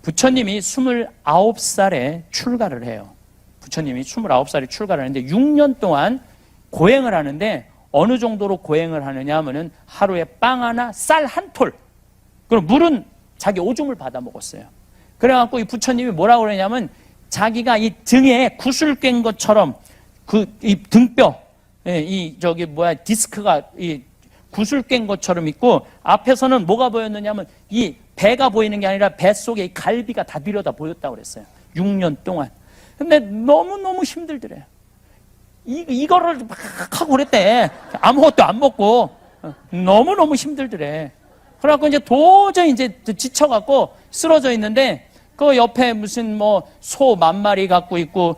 부처님이 29살에 출가를 해요. 부처님이 29살에 출가를 하는데 6년 동안 고행을 하는데 어느 정도로 고행을 하느냐 하면은 하루에 빵 하나, 쌀 한 톨. 그리고 물은 자기 오줌을 받아 먹었어요. 그래갖고 이 부처님이 뭐라고 그러냐면 자기가 이 등에 구슬 깬 것처럼 이 등뼈, 디스크가 이 구슬 깬 것처럼 있고 앞에서는 뭐가 보였느냐면 이 배가 보이는 게 아니라 뱃속에 이 갈비가 다 들여다 보였다고 그랬어요. 6년 동안. 근데 너무너무 힘들더래요. 이거를 막 하고 그랬대. 아무것도 안 먹고. 너무너무 힘들더래. 그래갖고 이제 도저히 이제 지쳐갖고 쓰러져 있는데 그 옆에 무슨 뭐 소 10,000마리 갖고 있고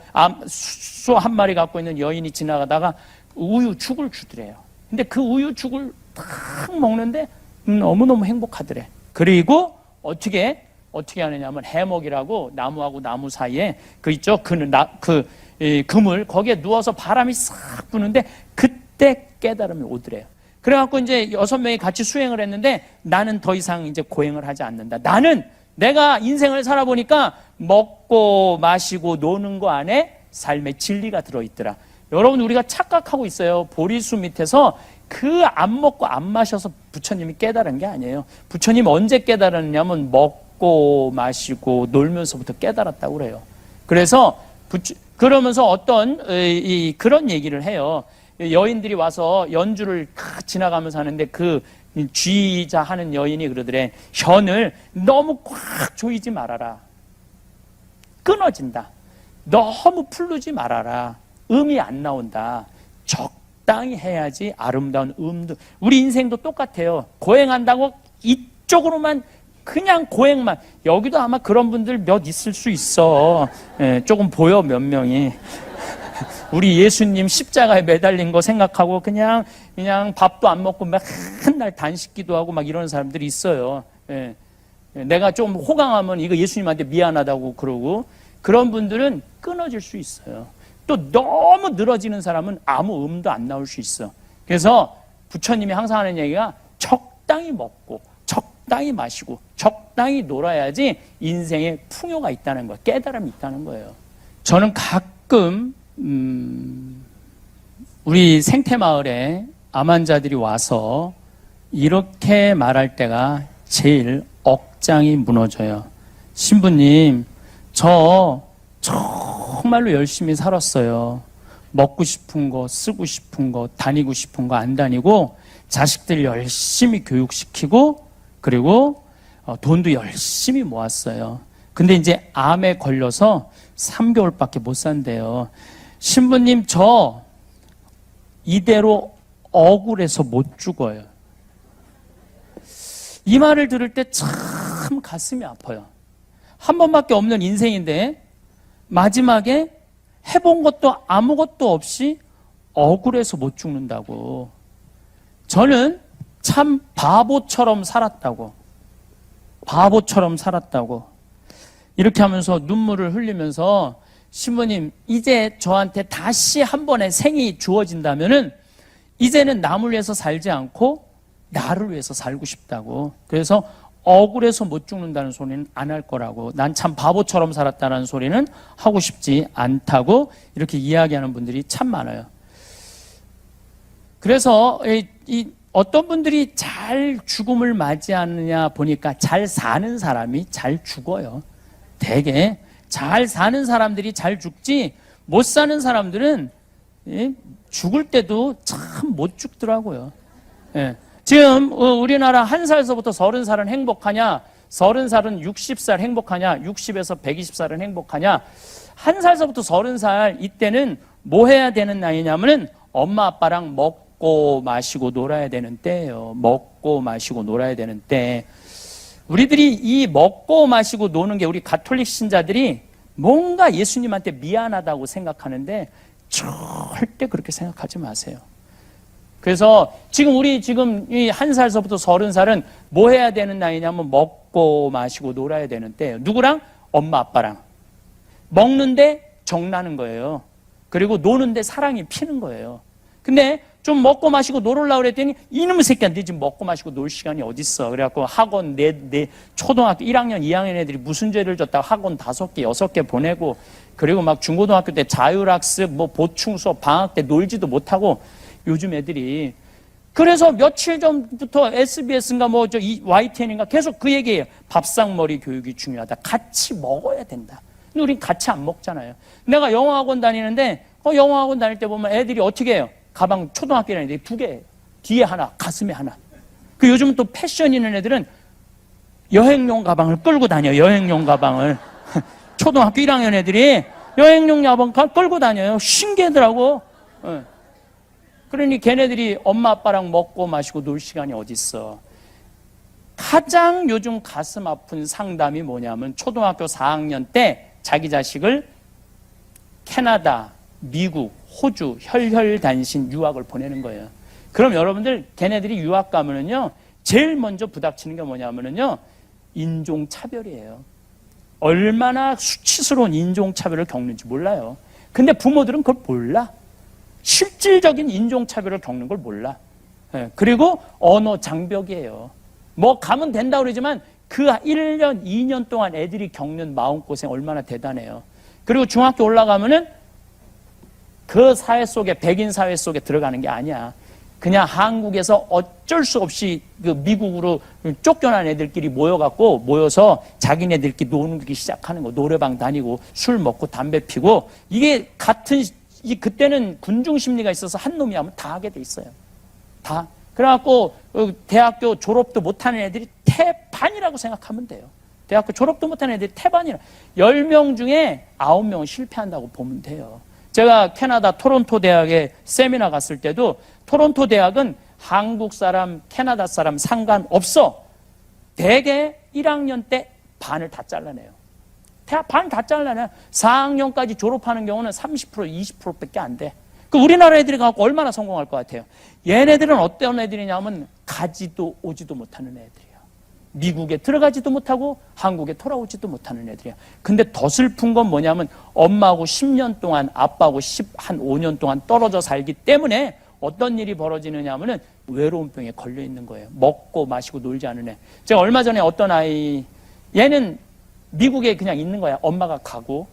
소 1마리 갖고 있는 여인이 지나가다가 우유죽을 주더래요. 근데 그 우유죽을 탁 먹는데 너무너무 행복하더래. 그리고 어떻게 하느냐면 해먹이라고 나무하고 나무 사이에 있죠. 그물 거기에 누워서 바람이 싹 부는데 그때 깨달음이 오더래요. 그래갖고 이제 6명이 같이 수행을 했는데 나는 더 이상 이제 고행을 하지 않는다. 나는 내가 인생을 살아보니까 먹고 마시고 노는 거 안에 삶의 진리가 들어있더라. 여러분 우리가 착각하고 있어요. 보리수 밑에서 안 먹고 안 마셔서 부처님이 깨달은 게 아니에요. 부처님 언제 깨달았냐면 먹고 마시고 놀면서부터 깨달았다고 그래요. 그래서 그러면서 그런 얘기를 해요. 여인들이 와서 연주를 지나가면서 하는데 그 쥐자 하는 여인이 그러더래. 현을 너무 꽉 조이지 말아라. 끊어진다. 너무 풀르지 말아라. 음이 안 나온다. 적당히 해야지 아름다운 음도. 우리 인생도 똑같아요. 고행한다고 이쪽으로만 그냥 고행만. 여기도 아마 그런 분들 몇 있을 수 있어. 조금 보여 몇 명이. 우리 예수님 십자가에 매달린 거 생각하고 그냥 밥도 안 먹고 맨날 단식기도 하고 막 이러는 사람들이 있어요. 내가 좀 호강하면 이거 예수님한테 미안하다고 그러고 그런 분들은 끊어질 수 있어요. 또 너무 늘어지는 사람은 아무 음도 안 나올 수 있어. 그래서 부처님이 항상 하는 얘기가 적당히 먹고 적당히 마시고 적당히 놀아야지 인생에 풍요가 있다는 거예요. 깨달음이 있다는 거예요. 저는 가끔 우리 생태마을에 암환자들이 와서 이렇게 말할 때가 제일 억장이 무너져요. 신부님, 저 정말로 열심히 살았어요. 먹고 싶은 거, 쓰고 싶은 거, 다니고 싶은 거 안 다니고 자식들 열심히 교육시키고 그리고 돈도 열심히 모았어요. 근데 이제 암에 걸려서 3개월밖에 못 산대요. 신부님, 저 이대로 억울해서 못 죽어요. 이 말을 들을 때 참 가슴이 아파요. 한 번밖에 없는 인생인데 마지막에 해본 것도 아무것도 없이 억울해서 못 죽는다고. 저는 참 바보처럼 살았다고. 이렇게 하면서 눈물을 흘리면서 신부님, 이제 저한테 다시 한 번의 생이 주어진다면은 이제는 남을 위해서 살지 않고 나를 위해서 살고 싶다고. 그래서 억울해서 못 죽는다는 소리는 안 할 거라고. 난 참 바보처럼 살았다는 소리는 하고 싶지 않다고 이렇게 이야기하는 분들이 참 많아요. 그래서 어떤 분들이 잘 죽음을 맞이하느냐 보니까 잘 사는 사람이 잘 죽어요. 되게 잘 사는 사람들이 잘 죽지 못 사는 사람들은 죽을 때도 참 못 죽더라고요. 지금 우리나라 1살서부터 30살은 행복하냐, 30살은 60살 행복하냐, 60에서 120살은 행복하냐. 1살서부터 30살 이때는 뭐 해야 되는 나이냐면은 엄마 아빠랑 먹고 마시고 놀아야 되는 때예요. 먹고 마시고 놀아야 되는 때. 우리들이 이 먹고 마시고 노는 게 우리 가톨릭 신자들이 뭔가 예수님한테 미안하다고 생각하는데 절대 그렇게 생각하지 마세요. 그래서 우리 이 1살서부터 30살은 뭐 해야 되는 나이냐면 먹고 마시고 놀아야 되는 때예요. 누구랑? 엄마 아빠랑. 먹는데 정나는 거예요. 그리고 노는데 사랑이 피는 거예요. 근데 좀 먹고 마시고 놀으려고 그랬더니 이놈의 새끼야, 너 지금 먹고 마시고 놀 시간이 어딨어. 그래갖고 학원 내 초등학교 1학년, 2학년 애들이 무슨 죄를 졌다고 학원 5개, 6개 보내고, 그리고 막 중고등학교 때 자율학습, 뭐 보충 수업, 방학 때 놀지도 못하고, 요즘 애들이. 그래서 며칠 전부터 SBS인가 뭐 저 YTN인가 계속 그 얘기예요. 밥상머리 교육이 중요하다. 같이 먹어야 된다. 근데 우린 같이 안 먹잖아요. 내가 영어학원 다니는데 영어학원 다닐 때 보면 애들이 어떻게 해요? 가방 초등학교 애들이 2개, 뒤에 하나, 가슴에 하나. 그 요즘 또 패션 있는 애들은 여행용 가방을 끌고 다녀요. 여행용 가방을. 초등학교 1학년 애들이 여행용 가방 끌고 다녀요. 신기하더라고. 그러니 걔네들이 엄마 아빠랑 먹고 마시고 놀 시간이 어딨어. 가장 요즘 가슴 아픈 상담이 뭐냐면 초등학교 4학년 때 자기 자식을 캐나다, 미국, 호주 혈혈단신 유학을 보내는 거예요. 그럼 여러분들 걔네들이 유학 가면은요 제일 먼저 부닥치는 게 뭐냐면은요 인종차별이에요. 얼마나 수치스러운 인종차별을 겪는지 몰라요. 근데 부모들은 그걸 몰라. 실질적인 인종차별을 겪는 걸 몰라. 그리고 언어 장벽이에요. 뭐 가면 된다고 그러지만 그 1년, 2년 동안 애들이 겪는 마음고생 얼마나 대단해요. 그리고 중학교 올라가면은 그 사회 속에, 백인 사회 속에 들어가는 게 아니야. 그냥 한국에서 어쩔 수 없이 그 미국으로 쫓겨난 애들끼리 모여서 자기네들끼리 노는 시작하는 거. 노래방 다니고 술 먹고 담배 피고 이게 그때는 군중 심리가 있어서 한 놈이 하면 다 하게 돼 있어요. 다. 그래갖고 대학교 졸업도 못하는 애들이 태반이라고 생각하면 돼요. 대학교 졸업도 못하는 애들이 태반이라. 10명 중에 9명은 실패한다고 보면 돼요. 제가 캐나다 토론토 대학에 세미나 갔을 때도 토론토 대학은 한국 사람, 캐나다 사람 상관없어. 대개 1학년 때 반을 다 잘라내요. 반 다 잘라내요. 4학년까지 졸업하는 경우는 30%, 20%밖에 안 돼. 그 우리나라 애들이 갖고 얼마나 성공할 것 같아요? 얘네들은 어떤 애들이냐면 가지도 오지도 못하는 애들이에요. 미국에 들어가지도 못하고 한국에 돌아오지도 못하는 애들이야. 근데 더 슬픈 건 뭐냐면 엄마하고 10년 동안 아빠하고 한 5년 동안 떨어져 살기 때문에 어떤 일이 벌어지느냐 하면은 외로움병에 걸려 있는 거예요. 먹고 마시고 놀지 않은 애. 제가 얼마 전에 어떤 아이, 얘는 미국에 그냥 있는 거야. 엄마가 가고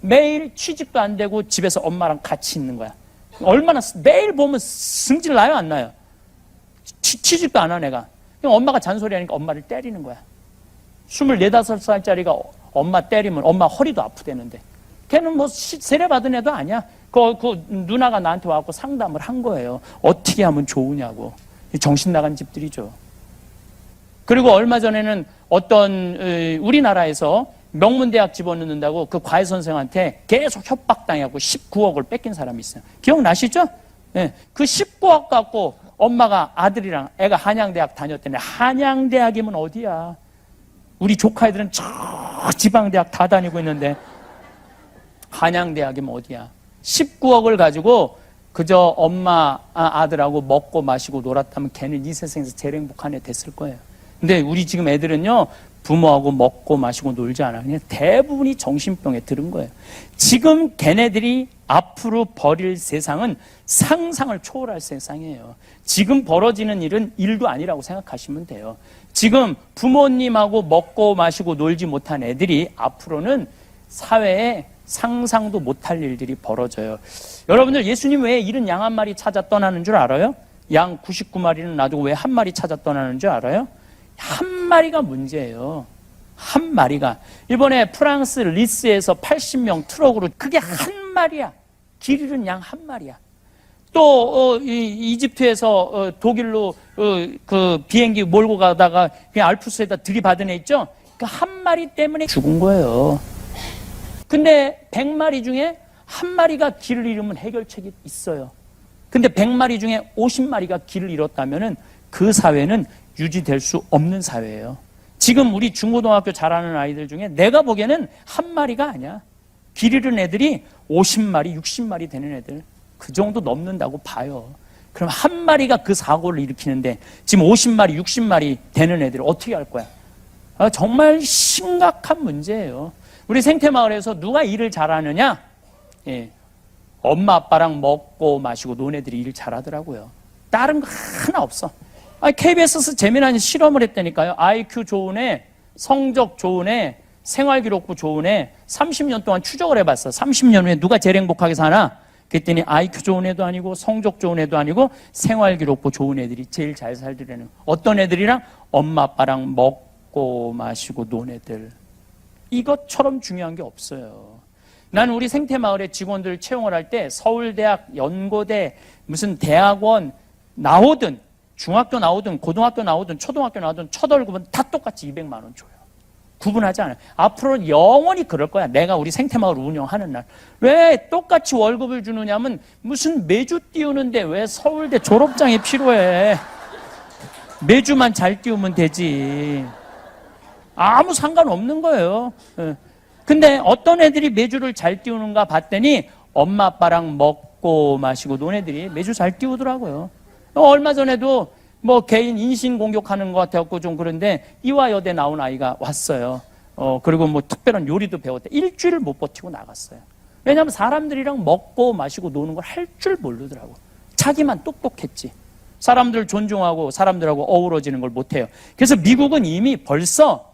매일 취직도 안 되고 집에서 엄마랑 같이 있는 거야. 얼마나 매일 보면 승질 나요, 안 나요? 취직도 안 한 애가. 엄마가 잔소리하니까 엄마를 때리는 거야. 24, 5살짜리가 엄마 때리면 엄마 허리도 아프대는데. 걔는 뭐 세례 받은 애도 아니야. 그 누나가 나한테 와서 상담을 한 거예요. 어떻게 하면 좋으냐고. 정신 나간 집들이죠. 그리고 얼마 전에는 어떤 우리나라에서 명문대학 집어넣는다고 그 과외 선생한테 계속 협박당하고 19억을 뺏긴 사람이 있어요. 기억나시죠? 네. 그 19억 갖고 엄마가 아들이랑 애가 한양대학 다녔더니 한양대학이면 어디야? 우리 조카 애들은 저 지방대학 다 다니고 있는데 한양대학이면 어디야? 19억을 가지고 그저 엄마 아들하고 먹고 마시고 놀았다면 걔는 이 세상에서 제일 행복한 애 됐을 거예요. 근데 우리 지금 애들은요 부모하고 먹고 마시고 놀지 않아. 그냥 대부분이 정신병에 들은 거예요. 지금 걔네들이 앞으로 벌일 세상은 상상을 초월할 세상이에요. 지금 벌어지는 일은 일도 아니라고 생각하시면 돼요. 지금 부모님하고 먹고 마시고 놀지 못한 애들이 앞으로는 사회에 상상도 못할 일들이 벌어져요. 여러분들 예수님 왜 71마리 찾아 떠나는 줄 알아요? 양 99마리는 놔두고 왜 한 마리 찾아 떠나는 줄 알아요? 한 마리가 문제예요. 한 마리가. 이번에 프랑스 리스에서 80명 트럭으로 그게 한 마리야. 길 잃은 양 한 마리야. 또 이집트에서 독일로 그 비행기 몰고 가다가 그냥 알프스에다 들이받은 애 있죠? 그 한 마리 때문에 죽은 거예요. 근데 100마리 중에 한 마리가 길을 잃으면 해결책이 있어요. 근데 100마리 중에 50마리가 길을 잃었다면은 그 사회는 유지될 수 없는 사회예요. 지금 우리 중고등학교 잘하는 아이들 중에 내가 보기에는 한 마리가 아니야. 길 잃은 애들이 50마리, 60마리 되는 애들. 그 정도 넘는다고 봐요. 그럼 한 마리가 그 사고를 일으키는데 지금 50마리, 60마리 되는 애들 어떻게 할 거야? 정말 심각한 문제예요. 우리 생태마을에서 누가 일을 잘하느냐? 예. 엄마 아빠랑 먹고 마시고 논 애들이 일 잘하더라고요. 다른 거 하나 없어. KBS에서 재미난 실험을 했다니까요. IQ 좋은 애, 성적 좋은 애, 생활기록부 좋은 애 30년 동안 추적을 해봤어. 30년 후에 누가 제일 행복하게 사나? 그랬더니 IQ 좋은 애도 아니고 성적 좋은 애도 아니고 생활기록부 좋은 애들이 제일 잘 살더라는. 어떤 애들이랑? 엄마 아빠랑 먹고 마시고 논 애들. 이것처럼 중요한 게 없어요. 나는 우리 생태마을의 직원들 채용을 할 때 서울대학, 연고대, 무슨 대학원 나오든 중학교 나오든 고등학교 나오든 초등학교 나오든 첫 월급은 다 똑같이 200만 원 줘요. 구분하지 않아요. 앞으로는 영원히 그럴 거야. 내가 우리 생태마을 운영하는 날. 왜 똑같이 월급을 주느냐면 무슨 매주 띄우는데 왜 서울대 졸업장이 필요해. 매주만 잘 띄우면 되지. 아무 상관없는 거예요. 근데 어떤 애들이 매주를 잘 띄우는가 봤더니 엄마 아빠랑 먹고 마시고 논 애들이 매주 잘 띄우더라고요. 얼마 전에도 뭐 개인 인신공격하는 것 같아갖고 좀 그런데 이화여대 나온 아이가 왔어요. 그리고 뭐 특별한 요리도 배웠대. 일주일을 못 버티고 나갔어요. 왜냐하면 사람들이랑 먹고 마시고 노는 걸 할 줄 모르더라고. 자기만 똑똑했지. 사람들 존중하고 사람들하고 어우러지는 걸 못해요. 그래서 미국은 이미 벌써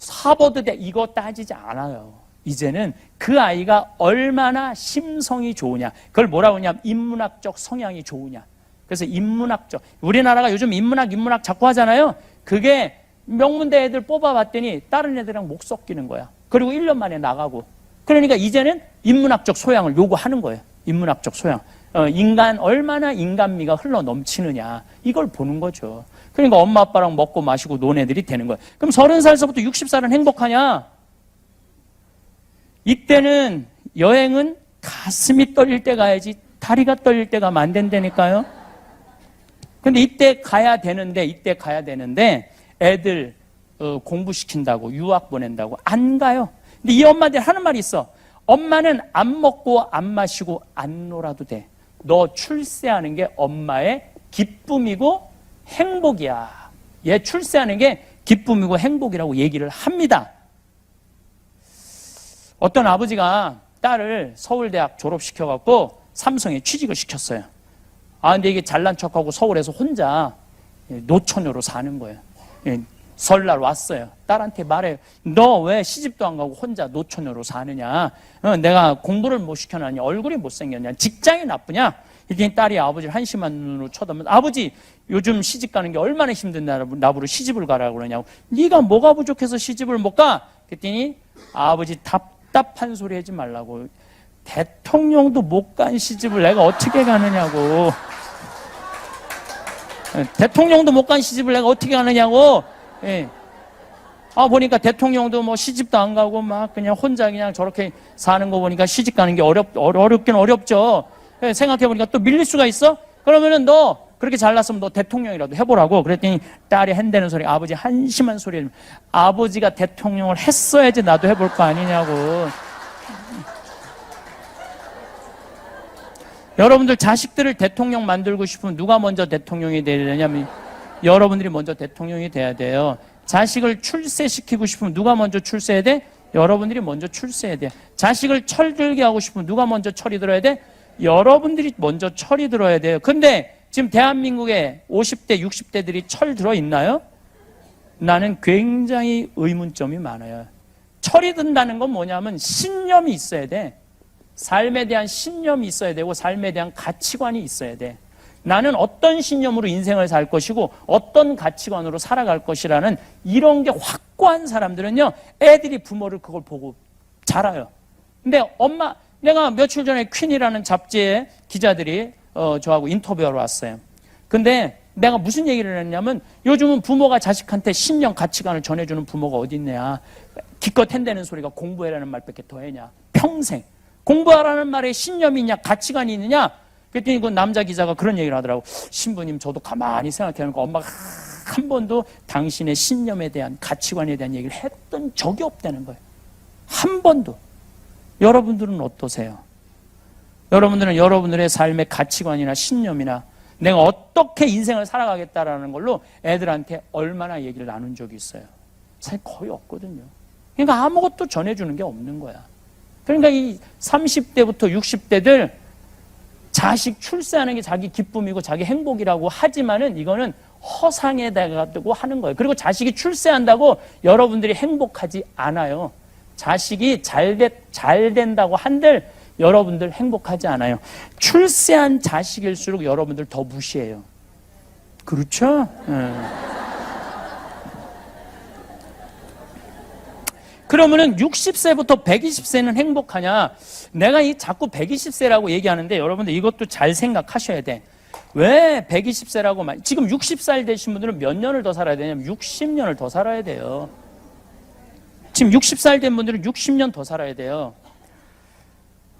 하버드대 이거 따지지 않아요. 이제는 그 아이가 얼마나 심성이 좋으냐. 그걸 뭐라고 하냐면 인문학적 성향이 좋으냐. 그래서 인문학적, 우리나라가 요즘 인문학 자꾸 하잖아요. 그게 명문대 애들 뽑아봤더니 다른 애들이랑 목 섞이는 거야. 그리고 1년 만에 나가고. 그러니까 이제는 인문학적 소양을 요구하는 거예요. 인문학적 소양. 인간, 얼마나 인간미가 흘러 넘치느냐. 이걸 보는 거죠. 그러니까 엄마 아빠랑 먹고 마시고 논 애들이 되는 거예요. 그럼 30살서부터 60살은 행복하냐? 이때는 여행은 가슴이 떨릴 때 가야지 다리가 떨릴 때 가면 안 된다니까요. 근데 이때 가야 되는데 애들 공부시킨다고 유학 보낸다고 안 가요. 근데 이 엄마들 하는 말이 있어. 엄마는 안 먹고 안 마시고 안 놀아도 돼. 너 출세하는 게 엄마의 기쁨이고 행복이야. 얘 출세하는 게 기쁨이고 행복이라고 얘기를 합니다. 어떤 아버지가 딸을 서울대학 졸업시켜갖고 삼성에 취직을 시켰어요. 근데 이게 잘난 척하고 서울에서 혼자 노처녀로 사는 거예요. 설날 왔어요. 딸한테 말해요. 너 왜 시집도 안 가고 혼자 노처녀로 사느냐? 내가 공부를 못 시켜놨냐? 얼굴이 못생겼냐? 직장이 나쁘냐? 이랬더니 딸이 아버지를 한심한 눈으로 쳐다보면서 아버지 요즘 시집 가는 게 얼마나 힘든데 나보고 시집을 가라고 그러냐고. 네가 뭐가 부족해서 시집을 못 가? 그랬더니 아버지 답답한 소리 하지 말라고. 대통령도 못 간 시집을 내가 어떻게 가느냐고. 대통령도 못 간 시집을 내가 어떻게 가느냐고. 예. 보니까 대통령도 뭐 시집도 안 가고 막 그냥 혼자 그냥 저렇게 사는 거 보니까 시집 가는 게 어렵긴 어렵죠. 예, 생각해보니까 또 밀릴 수가 있어? 그러면은 너 그렇게 잘났으면 너 대통령이라도 해보라고. 그랬더니 딸이 한대는 소리, 아버지 한심한 소리. 아버지가 대통령을 했어야지 나도 해볼 거 아니냐고. 여러분들 자식들을 대통령 만들고 싶으면 누가 먼저 대통령이 되려냐면 여러분들이 먼저 대통령이 돼야 돼요. 자식을 출세시키고 싶으면 누가 먼저 출세해야 돼? 여러분들이 먼저 출세해야 돼. 자식을 철들게 하고 싶으면 누가 먼저 철이 들어야 돼? 여러분들이 먼저 철이 들어야 돼요. 근데 지금 대한민국의 50대, 60대들이 철 들어 있나요? 나는 굉장히 의문점이 많아요. 철이 든다는 건 뭐냐면 신념이 있어야 돼. 삶에 대한 신념이 있어야 되고 삶에 대한 가치관이 있어야 돼. 나는 어떤 신념으로 인생을 살 것이고 어떤 가치관으로 살아갈 것이라는 이런 게 확고한 사람들은요, 애들이 부모를 그걸 보고 자라요. 근데 내가 며칠 전에 퀸이라는 잡지에 기자들이 저하고 인터뷰하러 왔어요. 근데 내가 무슨 얘기를 했냐면 요즘은 부모가 자식한테 신념 가치관을 전해주는 부모가 어디 있냐. 기껏 한다는 소리가 공부해라는 말밖에 더 했냐. 평생 공부하라는 말에 신념이 있냐 가치관이 있느냐. 그랬더니 그 남자 기자가 그런 얘기를 하더라고. 신부님 저도 가만히 생각해보니까 엄마가 한 번도 당신의 신념에 대한 가치관에 대한 얘기를 했던 적이 없다는 거예요. 한 번도. 여러분들은 어떠세요? 여러분들은 여러분들의 삶의 가치관이나 신념이나 내가 어떻게 인생을 살아가겠다라는 걸로 애들한테 얼마나 얘기를 나눈 적이 있어요? 사실 거의 없거든요. 그러니까 아무것도 전해주는 게 없는 거야. 그러니까 이 30대부터 60대들 자식 출세하는 게 자기 기쁨이고 자기 행복이라고 하지만은 이거는 허상에다가고 하는 거예요. 그리고 자식이 출세한다고 여러분들이 행복하지 않아요. 자식이 잘 된다고 한들 여러분들 행복하지 않아요. 출세한 자식일수록 여러분들 더 무시해요. 그렇죠? 그러면은 60세부터 120세는 행복하냐? 내가 이 자꾸 120세라고 얘기하는데 여러분들 이것도 잘 생각하셔야 돼. 왜 120세라고 지금 60살 되신 분들은 몇 년을 더 살아야 되냐면 60년을 더 살아야 돼요. 지금 60살 된 분들은 60년 더 살아야 돼요.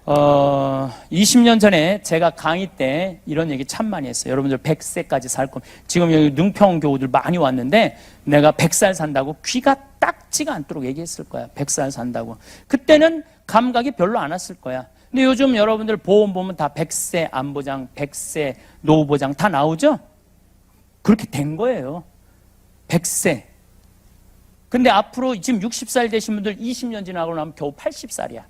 20년 전에 제가 강의 때 이런 얘기 참 많이 했어요. 여러분들 100세까지 살 겁니다. 지금 여기 능평 교우들 많이 왔는데 내가 100살 산다고 귀가 딱지가 않도록 얘기했을 거야. 100살 산다고. 그때는 감각이 별로 안 왔을 거야. 근데 요즘 여러분들 보험 보면 다 100세 안보장, 100세 노후보장 다 나오죠? 그렇게 된 거예요. 100세. 근데 앞으로 지금 60살 되신 분들 20년 지나고 나면 겨우 80살이야.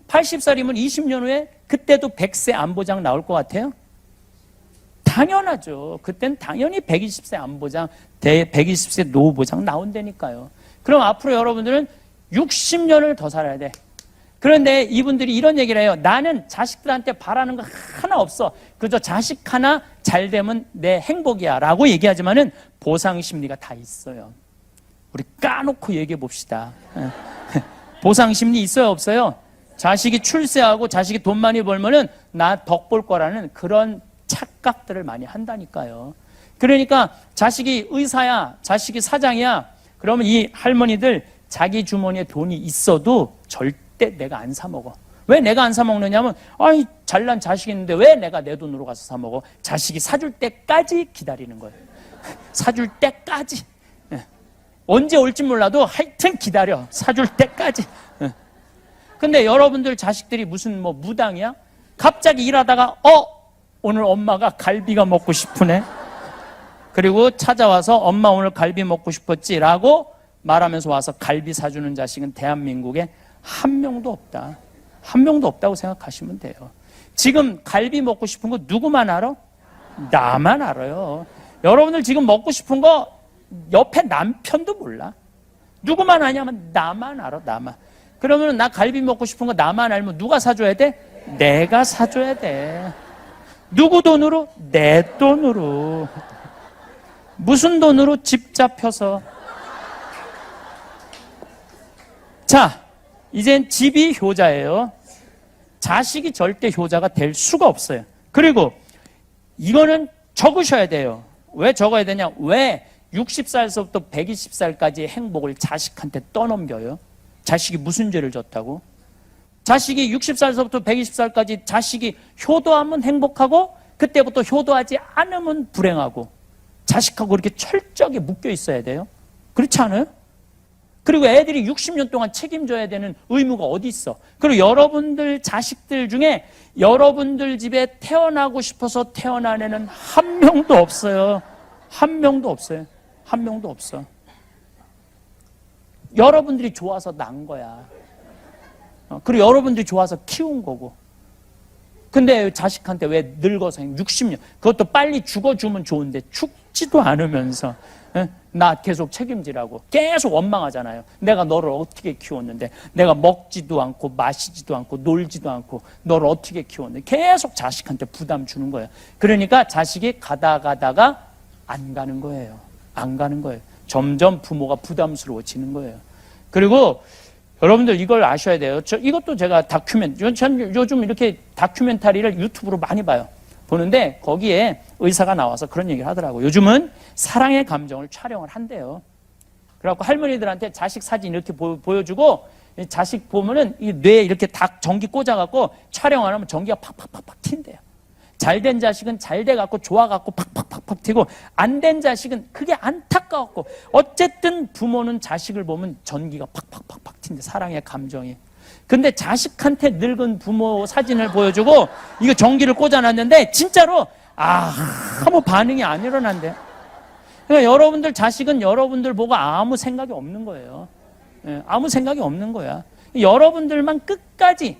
80살이면 20년 후에 그때도 100세 안보장 나올 것 같아요? 당연하죠. 그땐 당연히 120세 안보장, 120세 노후보장 나온다니까요. 그럼 앞으로 여러분들은 60년을 더 살아야 돼. 그런데 이분들이 이런 얘기를 해요. 나는 자식들한테 바라는 거 하나 없어. 그저 자식 하나 잘 되면 내 행복이야 라고 얘기하지만은 보상 심리가 다 있어요. 우리 까놓고 얘기해 봅시다. 보상 심리 있어요, 없어요? 자식이 출세하고 자식이 돈 많이 벌면은 나 덕 볼 거라는 그런 착각들을 많이 한다니까요. 그러니까 자식이 의사야, 자식이 사장이야. 그러면 이 할머니들 자기 주머니에 돈이 있어도 절대 내가 안 사 먹어. 왜 내가 안 사 먹느냐면 아이 잘난 자식이 있는데 왜 내가 내 돈으로 가서 사 먹어? 자식이 사줄 때까지 기다리는 거예요. 사줄 때까지. 언제 올지 몰라도 하여튼 기다려. 사줄 때까지. 근데 여러분들 자식들이 무슨 뭐 무당이야? 갑자기 일하다가 오늘 엄마가 갈비가 먹고 싶으네. 그리고 찾아와서 엄마 오늘 갈비 먹고 싶었지 라고 말하면서 와서 갈비 사주는 자식은 대한민국에 한 명도 없다. 한 명도 없다고 생각하시면 돼요. 지금 갈비 먹고 싶은 거 누구만 알아? 나만 알아요. 여러분들 지금 먹고 싶은 거 옆에 남편도 몰라. 누구만 아냐면 나만 알아. 나만. 그러면 나 갈비 먹고 싶은 거 나만 알면 누가 사줘야 돼? 내가 사줘야 돼. 누구 돈으로? 내 돈으로. 무슨 돈으로? 집 잡혀서. 자, 이젠 집이 효자예요. 자식이 절대 효자가 될 수가 없어요. 그리고 이거는 적으셔야 돼요. 왜 적어야 되냐? 왜 60살서부터 120살까지의 행복을 자식한테 떠넘겨요? 자식이 무슨 죄를 졌다고? 자식이 60살서부터 120살까지 자식이 효도하면 행복하고 그때부터 효도하지 않으면 불행하고 자식하고 이렇게 철저하게 묶여 있어야 돼요. 그렇지 않아요? 그리고 애들이 60년 동안 책임져야 되는 의무가 어디 있어? 그리고 여러분들 자식들 중에 여러분들 집에 태어나고 싶어서 태어난 애는 한 명도 없어요. 한 명도 없어요. 한 명도 없어. 여러분들이 좋아서 난 거야. 그리고 여러분들이 좋아서 키운 거고. 근데 자식한테 왜 늙어서 60년 그것도 빨리 죽어주면 좋은데 죽지도 않으면서 나 계속 책임지라고 계속 원망하잖아요. 내가 너를 어떻게 키웠는데 내가 먹지도 않고 마시지도 않고 놀지도 않고 너를 어떻게 키웠는데 계속 자식한테 부담 주는 거예요. 그러니까 자식이 가다가 안 가는 거예요. 안 가는 거예요. 점점 부모가 부담스러워지는 거예요. 그리고 여러분들 이걸 아셔야 돼요. 이것도 제가 요즘 이렇게 다큐멘터리를 유튜브로 많이 봐요. 보는데 거기에 의사가 나와서 그런 얘기를 하더라고요. 요즘은 사랑의 감정을 촬영을 한대요. 그래갖고 할머니들한테 자식 사진 이렇게 보여주고 자식 보면은 이 뇌에 이렇게 다 전기 꽂아갖고 촬영 안 하면 전기가 팍팍팍팍 튄대요. 잘된 자식은 잘 돼갖고 좋아갖고 팍팍팍팍 튀고 안 된 자식은 그게 안타까웠고 어쨌든 부모는 자식을 보면 전기가 팍팍팍팍 튄대. 사랑의 감정이. 근데 자식한테 늙은 부모 사진을 보여주고 이거 전기를 꽂아놨는데 진짜로 아무 반응이 안 일어난대. 그러니까 여러분들 자식은 여러분들 보고 아무 생각이 없는 거예요. 아무 생각이 없는 거야. 여러분들만 끝까지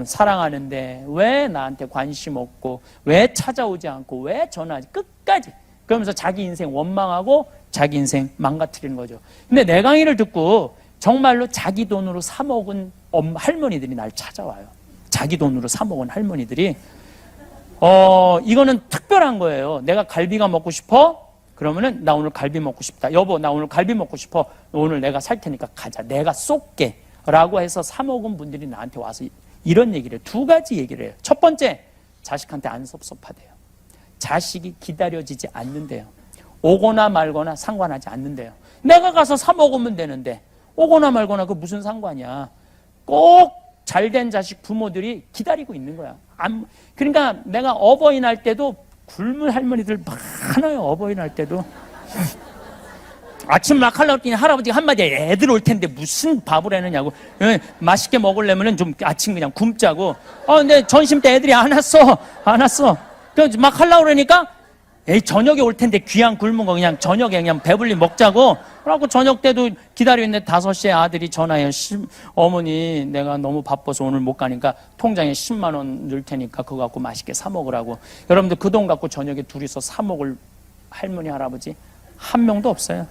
사랑하는데 왜 나한테 관심 없고 왜 찾아오지 않고 왜 전화하지 끝까지 그러면서 자기 인생 원망하고 자기 인생 망가뜨리는 거죠. 근데 내 강의를 듣고 정말로 자기 돈으로 사 먹은 할머니들이 날 찾아와요. 자기 돈으로 사 먹은 할머니들이 이거는 특별한 거예요. 내가 갈비가 먹고 싶어? 그러면은 나 오늘 갈비 먹고 싶다. 여보 나 오늘 갈비 먹고 싶어. 오늘 내가 살 테니까 가자. 내가 쏠게. 라고 해서 사 먹은 분들이 나한테 와서 이런 얘기를 해요. 두 가지 얘기를 해요. 첫 번째, 자식한테 안 섭섭하대요. 자식이 기다려지지 않는데요. 오거나 말거나 상관하지 않는데요. 내가 가서 사 먹으면 되는데 오거나 말거나 그 무슨 상관이야. 꼭 잘된 자식 부모들이 기다리고 있는 거야. 그러니까 내가 어버이날 때도 굶은 할머니들 많아요. 어버이날 때도. 아침 막 하려고 했더니 할아버지가 한마디 애들 올 텐데 무슨 밥을 해느냐고. 맛있게 먹으려면 좀 아침 그냥 굶자고. 근데 점심 때 애들이 안 왔어. 그래서 막 하려고 그러니까 에이 저녁에 올 텐데 귀한 굶은 거 그냥 저녁에 그냥 배불리 먹자고. 그래갖고 저녁 때도 기다리고 있는데 5시에 아들이 전화해요. 어머니 내가 너무 바빠서 오늘 못 가니까 통장에 10만 원 넣을 테니까 그거 갖고 맛있게 사 먹으라고. 여러분들 그 돈 갖고 저녁에 둘이서 사 먹을 할머니 할아버지 한 명도 없어요.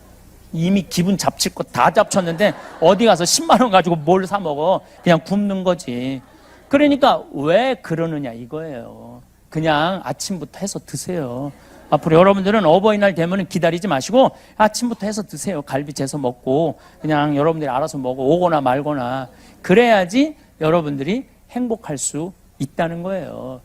이미 기분 잡칠 거 다 잡쳤는데 어디 가서 10만 원 가지고 뭘 사 먹어. 그냥 굶는 거지. 그러니까 왜 그러느냐 이거예요. 그냥 아침부터 해서 드세요. 앞으로 여러분들은 어버이날 되면 기다리지 마시고 아침부터 해서 드세요. 갈비 재서 먹고 그냥 여러분들이 알아서 먹어. 오거나 말거나. 그래야지 여러분들이 행복할 수 있다는 거예요.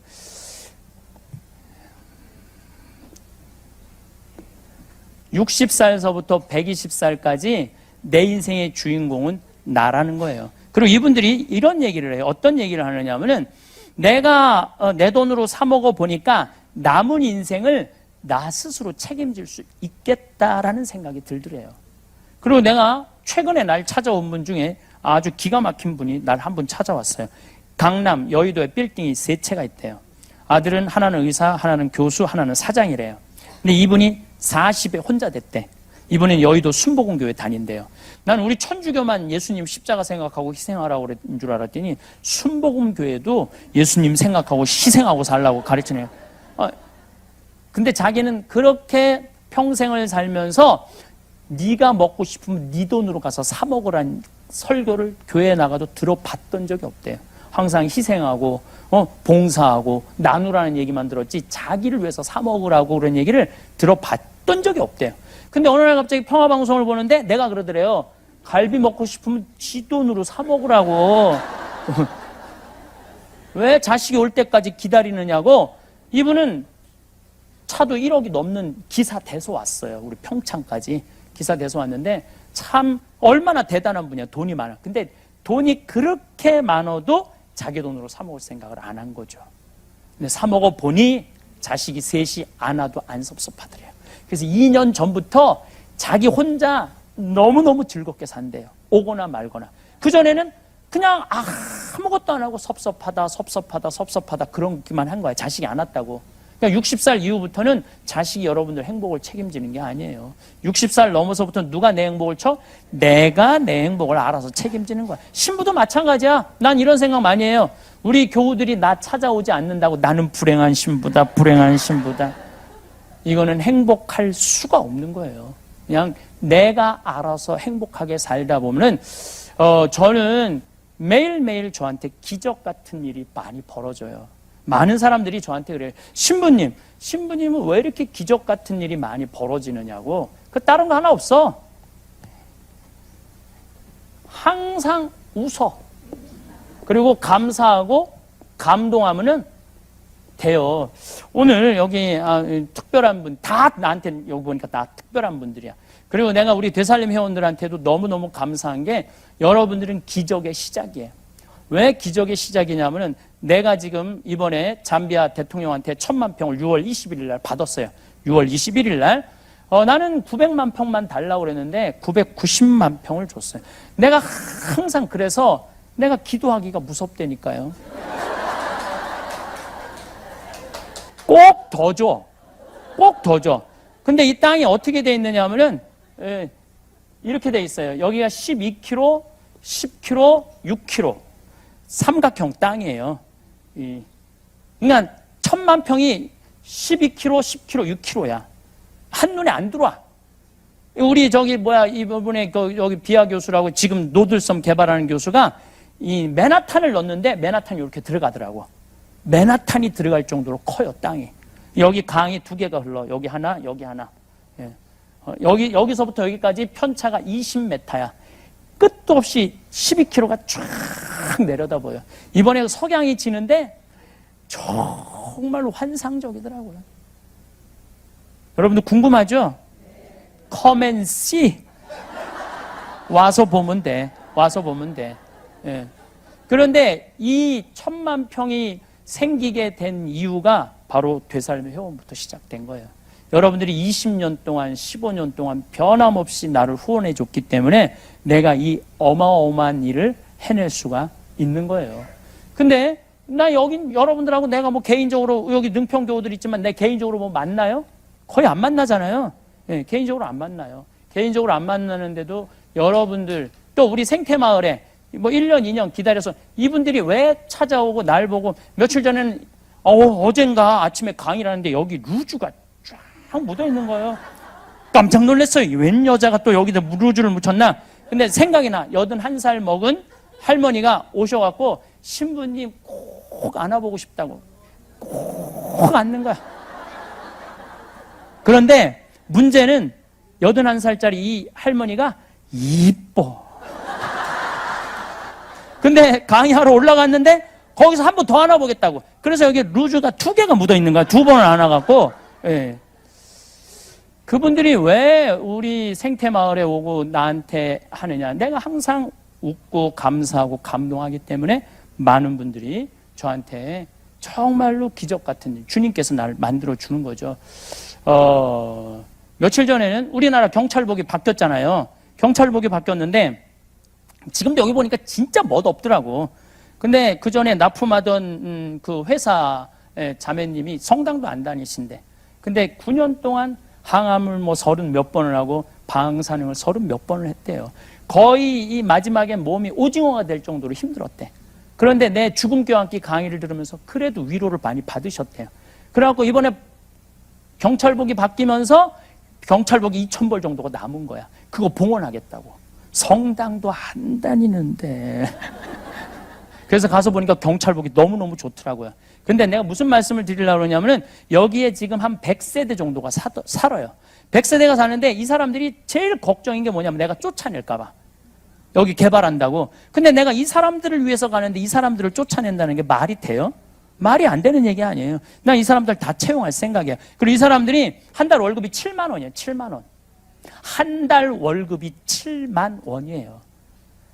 (60살서부터) (120살까지) 내 인생의 주인공은 나라는 거예요. 그리고 이분들이 이런 얘기를 해요. 어떤 얘기를 하느냐면은 내가 내 돈으로 사 먹어 보니까 남은 인생을 나 스스로 책임질 수 있겠다라는 생각이 들더래요. 그리고 내가 최근에 날 찾아온 분 중에 아주 기가 막힌 분이 날 한 분 찾아왔어요. 강남 여의도에 빌딩이 3채가 있대요. 아들은 하나는 의사, 하나는 교수, 하나는 사장이래요. 근데 이분이 40에 혼자 됐대. 이분은 여의도 순복음교회 다닌대요. 난 우리 천주교만 예수님 십자가 생각하고 희생하라고 그랬는 줄 알았더니 순복음교회도 예수님 생각하고 희생하고 살라고 가르치네요. 근데 자기는 그렇게 평생을 살면서 네가 먹고 싶으면 네 돈으로 가서 사 먹으라는 설교를 교회에 나가도 들어봤던 적이 없대요. 항상 희생하고 봉사하고 나누라는 얘기만 들었지 자기를 위해서 사 먹으라고 그런 얘기를 들어봤던 적이 없대요. 근데 어느 날 갑자기 평화방송을 보는데 내가 그러더래요. 갈비 먹고 싶으면 지 돈으로 사 먹으라고. 왜 자식이 올 때까지 기다리느냐고. 이분은 차도 1억이 넘는 기사 대소 왔어요. 우리 평창까지 기사 대소 왔는데 참 얼마나 대단한 분이야. 돈이 많아. 근데 돈이 그렇게 많아도 자기 돈으로 사 먹을 생각을 안 한 거죠. 근데 사 먹어 보니 자식이 셋이 안 와도 안 섭섭하더래요. 그래서 2년 전부터 자기 혼자 너무너무 즐겁게 산대요. 오거나 말거나. 그전에는 그냥 아무것도 안 하고 섭섭하다 그런기만 한 거야. 자식이 안 왔다고. 그러니까 60살 이후부터는 자식이 여러분들 행복을 책임지는 게 아니에요. 60살 넘어서부터 누가 내 행복을 쳐? 내가 내 행복을 알아서 책임지는 거야. 신부도 마찬가지야. 난 이런 생각 많이 해요. 우리 교우들이 나 찾아오지 않는다고 나는 불행한 신부다. 이거는 행복할 수가 없는 거예요. 그냥 내가 알아서 행복하게 살다 보면은 저는 매일매일 저한테 기적 같은 일이 많이 벌어져요. 많은 사람들이 저한테 그래요. 신부님은 왜 이렇게 기적 같은 일이 많이 벌어지느냐고. 그 다른 거 하나 없어. 항상 웃어. 그리고 감사하고 감동하면은 돼요. 오늘 여기 특별한 분, 다 나한테 여기 보니까 다 특별한 분들이야. 그리고 내가 우리 되살림 회원들한테도 너무너무 감사한 게 여러분들은 기적의 시작이에요. 왜 기적의 시작이냐면은 내가 지금 이번에 잠비아 대통령한테 1000만 평을 6월 21일 날 받았어요. 6월 21일 날. 나는 900만 평만 달라고 그랬는데 990만 평을 줬어요. 내가 항상 그래서 내가 기도하기가 무섭다니까요. 꼭 더 줘. 꼭 더 줘. 근데 이 땅이 어떻게 돼 있느냐 하면은 이렇게 돼 있어요. 여기가 12km, 10km, 6km 삼각형 땅이에요. 그러니까 1000만 평이 12km, 10km, 6km야. 한눈에 안 들어와. 우리 이번에 여기 비아 교수라고 지금 노들섬 개발하는 교수가 이 맨하탄을 넣었는데 맨하탄이 이렇게 들어가더라고. 맨하탄이 들어갈 정도로 커요, 땅이. 여기 강이 2개가 흘러. 여기 하나, 여기 하나. 예. 여기서부터 여기까지 편차가 20m야. 끝도 없이 12km가 쫙 내려다 보여. 이번에 석양이 지는데 정말로 환상적이더라고요. 여러분들 궁금하죠? Come and see. 와서 보면 돼. 와서 보면 돼. 예. 그런데 이 1000만 평이 생기게 된 이유가 바로 되살림의 회원부터 시작된 거예요. 여러분들이 20년 동안, 15년 동안 변함없이 나를 후원해 줬기 때문에 내가 이 어마어마한 일을 해낼 수가 있는 거예요. 근데 나 여러분들하고 내가 뭐 개인적으로 여기 능평교우들 있지만 내 개인적으로 뭐 만나요? 거의 안 만나잖아요. 예, 개인적으로 안 만나요. 개인적으로 안 만나는데도 여러분들 또 우리 생태마을에 뭐 1년, 2년 기다려서 이분들이 왜 찾아오고 날 보고 며칠 전에는 어젠가 아침에 강의를 하는데 여기 루즈가 쫙 묻어 있는 거예요. 깜짝 놀랐어요. 웬 여자가 또 여기다 루즈를 묻혔나? 근데 생각이 나. 81살 먹은 할머니가 오셔갖고 신부님 꼭 안아보고 싶다고. 꼭 안는 거야. 그런데 문제는 81살짜리 이 할머니가 이뻐. 근데 강의하러 올라갔는데 거기서 한 번 더 안아보겠다고. 그래서 여기 루즈가 2개가 묻어 있는 거야. 2번을 안아갖고. 예. 그분들이 왜 우리 생태마을에 오고 나한테 하느냐. 내가 항상 웃고 감사하고 감동하기 때문에 많은 분들이 저한테 정말로 기적 같은 일, 주님께서 나를 만들어 주는 거죠. 며칠 전에는 우리나라 경찰복이 바뀌었잖아요. 경찰복이 바뀌었는데 지금도 여기 보니까 진짜 멋없더라고. 근데 그 전에 납품하던 그 회사 자매님이 성당도 안 다니신데, 근데 9년 동안 항암을 뭐 30 몇 번을 하고 방사능을 30 몇 번을 했대요. 거의 이 마지막에 몸이 오징어가 될 정도로 힘들었대. 그런데 내 죽음과 함께 강의를 들으면서 그래도 위로를 많이 받으셨대요. 그래갖고 이번에 경찰복이 바뀌면서 경찰복이 2,000벌 정도가 남은 거야. 그거 봉헌하겠다고. 성당도 안 다니는데. 그래서 가서 보니까 경찰복이 너무너무 좋더라고요. 근데 내가 무슨 말씀을 드리려고 그러냐면은 여기에 지금 한 100세대 정도가 살아요. 100세대가 사는데 이 사람들이 제일 걱정인 게 뭐냐면 내가 쫓아낼까봐. 여기 개발한다고. 근데 내가 이 사람들을 위해서 가는데 이 사람들을 쫓아낸다는 게 말이 돼요? 말이 안 되는 얘기 아니에요. 난 이 사람들 다 채용할 생각이야. 그리고 이 사람들이 한 달 월급이 7만 원이에요. 7만 원. 한 달 월급이 7만 원이에요.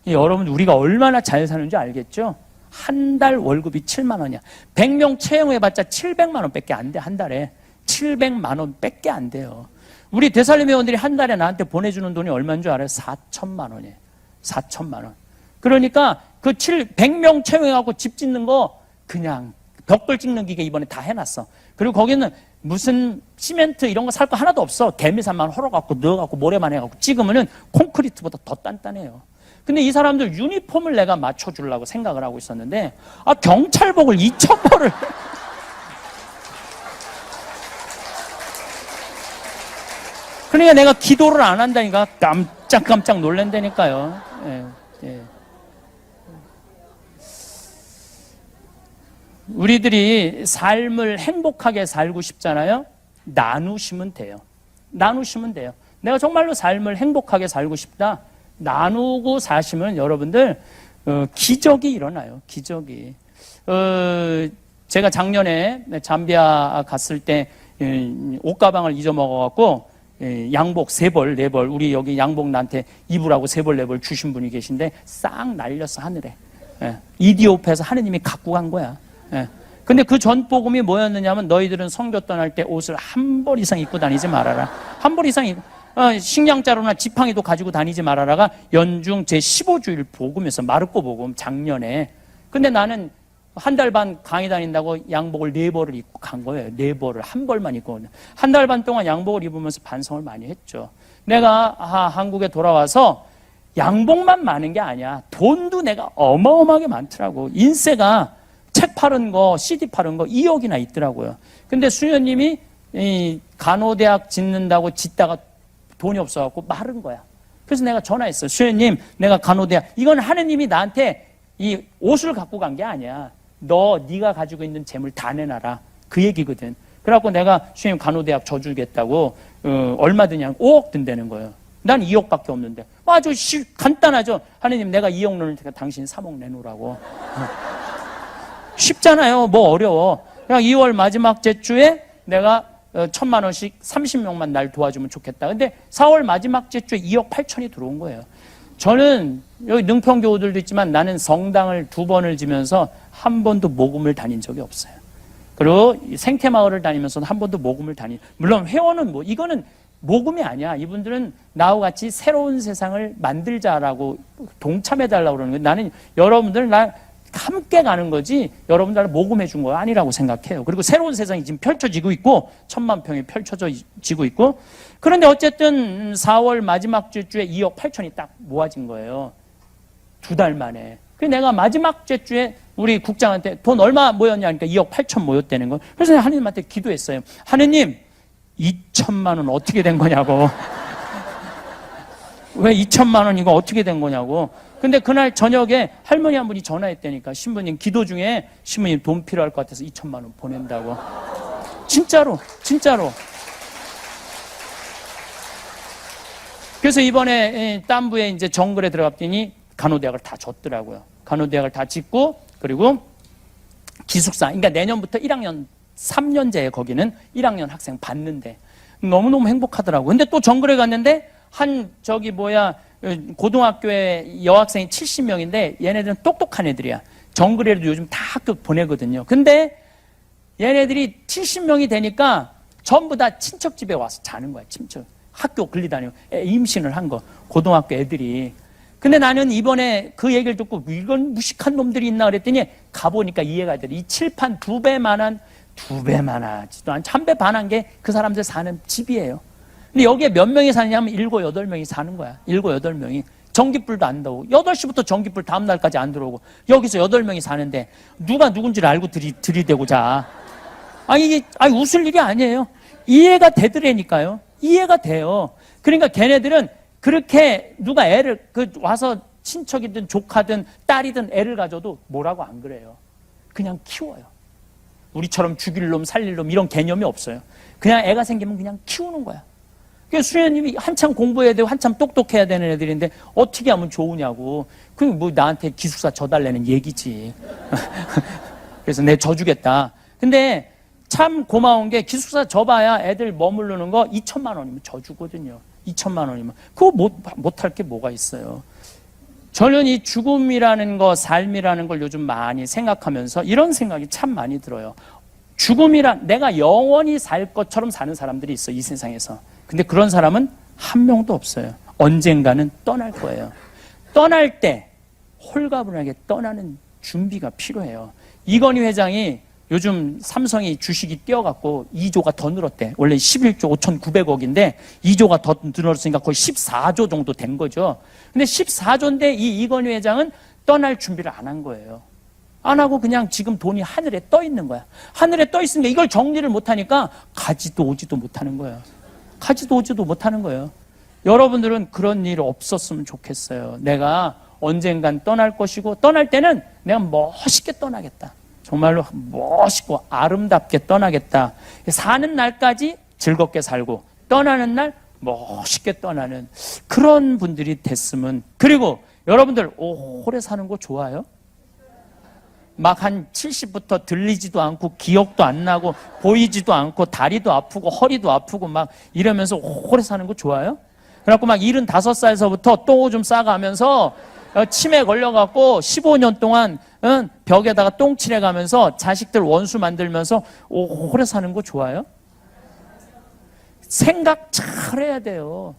여러분 우리가 얼마나 잘 사는지 알겠죠? 한 달 월급이 7만 원이야. 100명 채용해봤자 700만 원 밖에 안 돼. 한 달에 700만 원 밖에 안 돼요. 우리 되살림 회원들이 한 달에 나한테 보내주는 돈이 얼마인 줄 알아요? 4천만 원이에요. 4천만 원. 그러니까 그 100명 채용해갖고 집 짓는 거 그냥 벽돌 찍는 기계 이번에 다 해놨어. 그리고 거기는 무슨 시멘트 이런 거 살 거 하나도 없어. 개미산만 헐어갖고 넣어갖고 모래만 해갖고 찍으면은 콘크리트보다 더 단단해요. 근데 이 사람들 유니폼을 내가 맞춰주려고 생각을 하고 있었는데 경찰복을 2,000벌을 그러니까 내가 기도를 안 한다니까 깜짝 놀란다니까요. 예, 예. 우리들이 삶을 행복하게 살고 싶잖아요. 나누시면 돼요. 나누시면 돼요. 내가 정말로 삶을 행복하게 살고 싶다. 나누고 사시면 여러분들 기적이 일어나요. 기적이. 제가 작년에 잠비아 갔을 때 옷가방을 잊어먹어갖고 양복 3벌, 4벌 우리 여기 양복 나한테 입으라고 3벌, 4벌 주신 분이 계신데 싹 날렸어 하늘에. 이디오페에서 하느님이 갖고 간 거야. 근데 그 전복음이 뭐였느냐면 너희들은 선교 떠날 때 옷을 한 벌 이상 입고 다니지 말아라. 한 벌 이상 입고 식량자루나 지팡이도 가지고 다니지 말아라가 연중 제15주일 복음에서 마르코 복음 작년에. 근데 나는 한 달 반 강의 다닌다고 양복을 4벌을 입고 간 거예요. 4벌을 한 벌만 입고. 한 달 반 동안 양복을 입으면서 반성을 많이 했죠. 내가 한국에 돌아와서 양복만 많은 게 아니야. 돈도 내가 어마어마하게 많더라고. 인세가 책 파는 거, CD 파는 거 2억이나 있더라고요. 근데 수녀님이 이 간호대학 짓는다고 짓다가 돈이 없어갖고 마른 거야. 그래서 내가 전화했어요. 수녀님, 내가 간호대학, 이건 하느님이 나한테 이 옷을 갖고 간 게 아니야. 네가 가지고 있는 재물 다 내놔라. 그 얘기거든. 그래갖고 내가 수녀님 간호대학 져주겠다고 얼마 드냐? 5억 든다는 거예요. 난 2억밖에 없는데. 아주 간단하죠. 하느님, 내가 2억 넣을 테니까 당신 3억 내놓으라고. 쉽잖아요. 뭐 어려워. 그냥 2월 마지막 주에 내가 1,000만 원씩 30명만 날 도와주면 좋겠다. 근데 4월 마지막 주에 2억 8천이 들어온 거예요. 저는 여기 능평교우들도 있지만 나는 성당을 2번을 지면서 한 번도 모금을 다닌 적이 없어요. 그리고 생태마을을 다니면서는 한 번도 모금을 물론 회원은 뭐 이거는 모금이 아니야. 이분들은 나와 같이 새로운 세상을 만들자라고 동참해달라고 그러는 거예요. 나는 여러분들 나 함께 가는 거지 여러분들 모금해 준 거 아니라고 생각해요. 그리고 새로운 세상이 지금 펼쳐지고 있고 1,000만 평이 펼쳐지고 있고, 그런데 어쨌든 4월 마지막 주에 2억 8천이 딱 모아진 거예요. 2달 만에. 그래서 내가 마지막 주에 우리 국장한테 돈 얼마 모였냐 하니까 2억 8천 모였다는 거예요. 그래서 내가 하느님한테 기도했어요. 하느님, 2천만 원 어떻게 된 거냐고. 왜 2천만 원 이거 어떻게 된 거냐고. 근데 그날 저녁에 할머니 한 분이 전화했다니까. 신부님 기도 중에 신부님 돈 필요할 것 같아서 2천만 원 보낸다고. 진짜로. 그래서 이번에 땀부에 이제 정글에 들어갔더니 간호대학을 다 줬더라고요. 간호대학을 다 짓고, 그리고 기숙사, 그러니까 내년부터 1학년 3년제에 거기는 1학년 학생 받는데 너무너무 행복하더라고요. 근데 또 정글에 갔는데 고등학교에 여학생이 70명인데 얘네들은 똑똑한 애들이야. 정글에도 요즘 다 학교 보내거든요. 근데 얘네들이 70명이 되니까 전부 다 친척 집에 와서 자는 거야. 친척. 학교 근리다니고 임신을 한 거. 고등학교 애들이. 근데 나는 이번에 그 얘기를 듣고 이건 무식한 놈들이 있나 그랬더니 가보니까 이해가 돼. 이 칠판 2배만한 2배만하지도 않 1배 반한 게 그 사람들 사는 집이에요. 근데 여기에 몇 명이 사느냐면 7, 8명이 사는 거야. 7, 8명이. 전기불도 안 들어오고 8시부터 전기불 다음 날까지 안 들어오고 여기서 8명이 사는데 누가 누군지를 알고 들이대고 자. 이게 웃을 일이 아니에요. 이해가 되더라니까요. 이해가 돼요. 그러니까 걔네들은 그렇게 누가 애를 와서 친척이든 조카든 딸이든 애를 가져도 뭐라고 안 그래요. 그냥 키워요. 우리처럼 죽일 놈 살릴 놈 이런 개념이 없어요. 그냥 애가 생기면 그냥 키우는 거야. 그러니까 수녀님이 한참 공부해야 되고 한참 똑똑해야 되는 애들인데 어떻게 하면 좋으냐고. 그게 뭐 나한테 기숙사 져달라는 얘기지. 그래서 내 져주겠다. 근데 참 고마운 게 기숙사 져봐야 애들 머무르는 거 2천만 원이면 져주거든요. 2천만 원이면. 그거 못할 게 뭐가 있어요. 저는 이 죽음이라는 거, 삶이라는 걸 요즘 많이 생각하면서 이런 생각이 참 많이 들어요. 죽음이란 내가 영원히 살 것처럼 사는 사람들이 있어, 이 세상에서. 근데 그런 사람은 한 명도 없어요. 언젠가는 떠날 거예요. 떠날 때 홀가분하게 떠나는 준비가 필요해요. 이건희 회장이 요즘 삼성이 주식이 뛰어갖고 2조가 더 늘었대. 원래 11조 5,900억인데 2조가 더 늘었으니까 거의 14조 정도 된 거죠. 근데 14조인데 이건희 회장은 떠날 준비를 안 한 거예요. 안 하고 그냥 지금 돈이 하늘에 떠 있는 거야. 하늘에 떠 있으니까 이걸 정리를 못 하니까 가지도 오지도 못하는 거예요. 가지도 오지도 못하는 거예요. 여러분들은 그런 일 없었으면 좋겠어요. 내가 언젠간 떠날 것이고 떠날 때는 내가 멋있게 떠나겠다. 정말로 멋있고 아름답게 떠나겠다. 사는 날까지 즐겁게 살고 떠나는 날 멋있게 떠나는 그런 분들이 됐으면. 그리고 여러분들 오래 사는 거 좋아요? 막 한 70부터 들리지도 않고 기억도 안 나고 보이지도 않고 다리도 아프고 허리도 아프고 막 이러면서 오래 사는 거 좋아요? 그래갖고 막 75살서부터 똥 좀 싸가면서 치매 걸려갖고 15년 동안 벽에다가 똥 칠해가면서 자식들 원수 만들면서 오래 사는 거 좋아요? 생각 잘해야 돼요.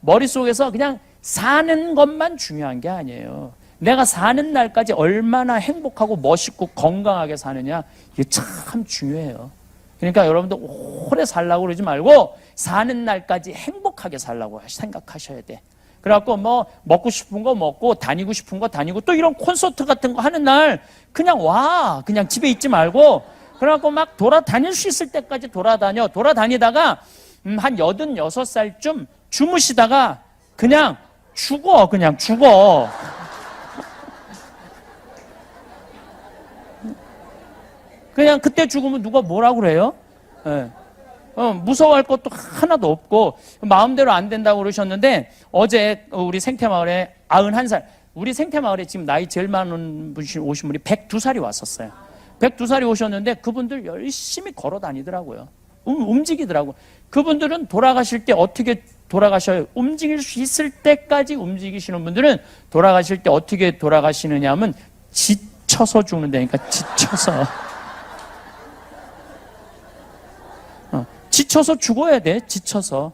머릿속에서 그냥 사는 것만 중요한 게 아니에요. 내가 사는 날까지 얼마나 행복하고 멋있고 건강하게 사느냐, 이게 참 중요해요. 그러니까 여러분들 오래 살라고 그러지 말고 사는 날까지 행복하게 살라고 생각하셔야 돼. 그래갖고 뭐 먹고 싶은 거 먹고 다니고 싶은 거 다니고 또 이런 콘서트 같은 거 하는 날 그냥 와. 그냥 집에 있지 말고 그래갖고 막 돌아다닐 수 있을 때까지 돌아다니다가 한 86살쯤 주무시다가 그냥 죽어. 그냥 그때 죽으면 누가 뭐라고 그래요? 예. 무서워할 것도 하나도 없고 마음대로 안 된다고 그러셨는데 어제 우리 생태마을에 91살 우리 생태마을에 지금 나이 제일 많은 분이 오신 분이 102살이 왔었어요. 102살이 오셨는데 그분들 열심히 걸어 다니더라고요. 움직이더라고. 그분들은 돌아가실 때 어떻게 돌아가셔요? 움직일 수 있을 때까지 움직이시는 분들은 돌아가실 때 어떻게 돌아가시느냐 하면 지쳐서 죽는다니까. 지쳐서 죽어야 돼. 지쳐서.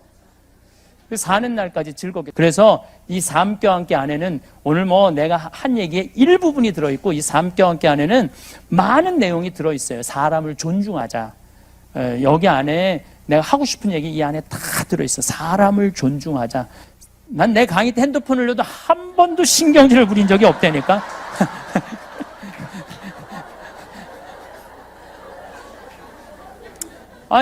사는 날까지 즐겁게. 그래서 이 삶 껴안기 안에는 오늘 뭐 내가 한 얘기의 일부분이 들어있고 이 삶 껴안기 안에는 많은 내용이 들어있어요. 사람을 존중하자. 여기 안에 내가 하고 싶은 얘기 이 안에 다 들어있어. 사람을 존중하자. 난 내 강의 때 핸드폰을 넣어도 한 번도 신경질을 부린 적이 없다니까.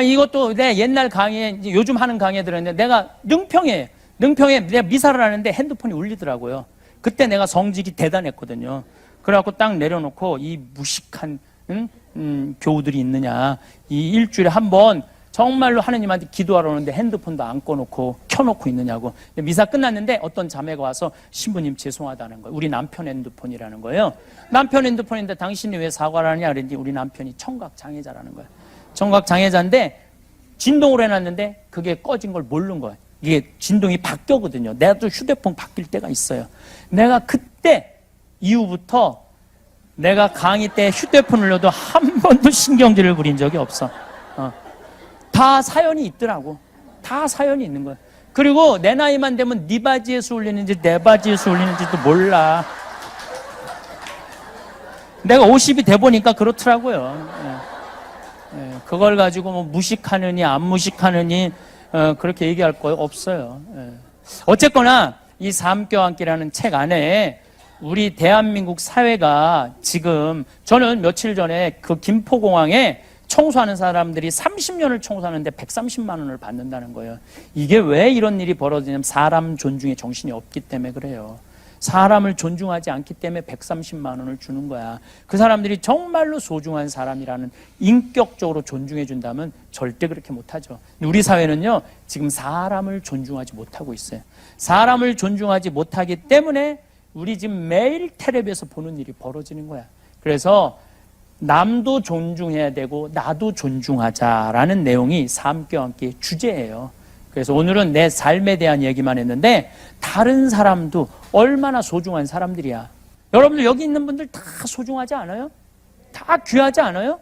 이것도 내 옛날 강의에, 요즘 하는 강의에 들었는데, 내가 능평에 내가 미사를 하는데 핸드폰이 울리더라고요. 그때 내가 성직이 대단했거든요. 그래갖고 딱 내려놓고, 이 무식한, 교우들이 있느냐. 이 일주일에 한 번 정말로 하느님한테 기도하러 오는데 핸드폰도 안 꺼놓고, 켜놓고 있느냐고. 미사 끝났는데 어떤 자매가 와서 신부님 죄송하다는 거예요. 우리 남편 핸드폰이라는 거예요. 남편 핸드폰인데 당신이 왜 사과를 하냐 그랬더니 우리 남편이 청각장애자라는 거예요. 청각장애자인데 진동을 해놨는데 그게 꺼진 걸 모르는 거예요. 이게 진동이 바뀌거든요. 내가 휴대폰 바뀔 때가 있어요. 내가 그때 이후부터 내가 강의 때 휴대폰을 넣어도 한 번도 신경질을 부린 적이 없어. 다 사연이 있더라고. 다 사연이 있는 거야. 그리고 내 나이만 되면 네 바지에서 울리는지 내 바지에서 울리는지도 몰라. 내가 50이 돼 보니까 그렇더라고요. 그걸 가지고 뭐 무식하느니 안 무식하느니 그렇게 얘기할 거 없어요. 어쨌거나 이 삶 껴안기라는 책 안에 우리 대한민국 사회가 지금 저는 며칠 전에 그 김포공항에 청소하는 사람들이 30년을 청소하는데 130만 원을 받는다는 거예요. 이게 왜 이런 일이 벌어지냐면 사람 존중의 정신이 없기 때문에 그래요. 사람을 존중하지 않기 때문에 130만 원을 주는 거야. 그 사람들이 정말로 소중한 사람이라는 인격적으로 존중해 준다면 절대 그렇게 못하죠. 우리 사회는요 지금 사람을 존중하지 못하고 있어요. 사람을 존중하지 못하기 때문에 우리 지금 매일 텔레비에서 보는 일이 벌어지는 거야. 그래서 남도 존중해야 되고 나도 존중하자라는 내용이 삶 껴안기의 주제예요. 그래서 오늘은 내 삶에 대한 얘기만 했는데 다른 사람도 얼마나 소중한 사람들이야. 여러분들 여기 있는 분들 다 소중하지 않아요? 다 귀하지 않아요?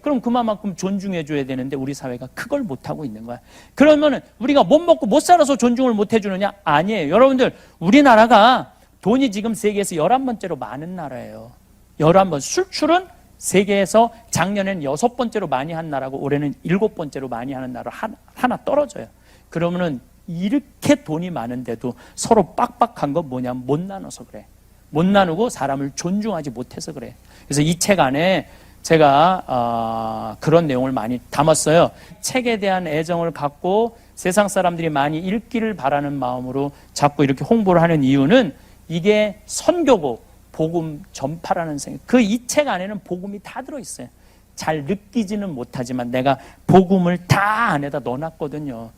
그럼 그만큼 존중해 줘야 되는데 우리 사회가 그걸 못하고 있는 거야. 그러면은 우리가 못 먹고 못 살아서 존중을 못 해주느냐? 아니에요. 여러분들 우리나라가 돈이 지금 세계에서 11번째로 많은 나라예요. 11번. 수출은 세계에서 작년에는 6번째로 많이 한 나라고 올해는 7번째로 많이 하는 나라 하나 떨어져요. 그러면은 이렇게 돈이 많은데도 서로 빡빡한 건 뭐냐면 못 나눠서 그래. 못 나누고 사람을 존중하지 못해서 그래. 그래서 이 책 안에 제가 그런 내용을 많이 담았어요. 책에 대한 애정을 갖고 세상 사람들이 많이 읽기를 바라는 마음으로 자꾸 이렇게 홍보를 하는 이유는 이게 선교고 복음 전파라는 생각. 그 이 책 안에는 복음이 다 들어있어요. 잘 느끼지는 못하지만 내가 복음을 다 안에다 넣어놨거든요.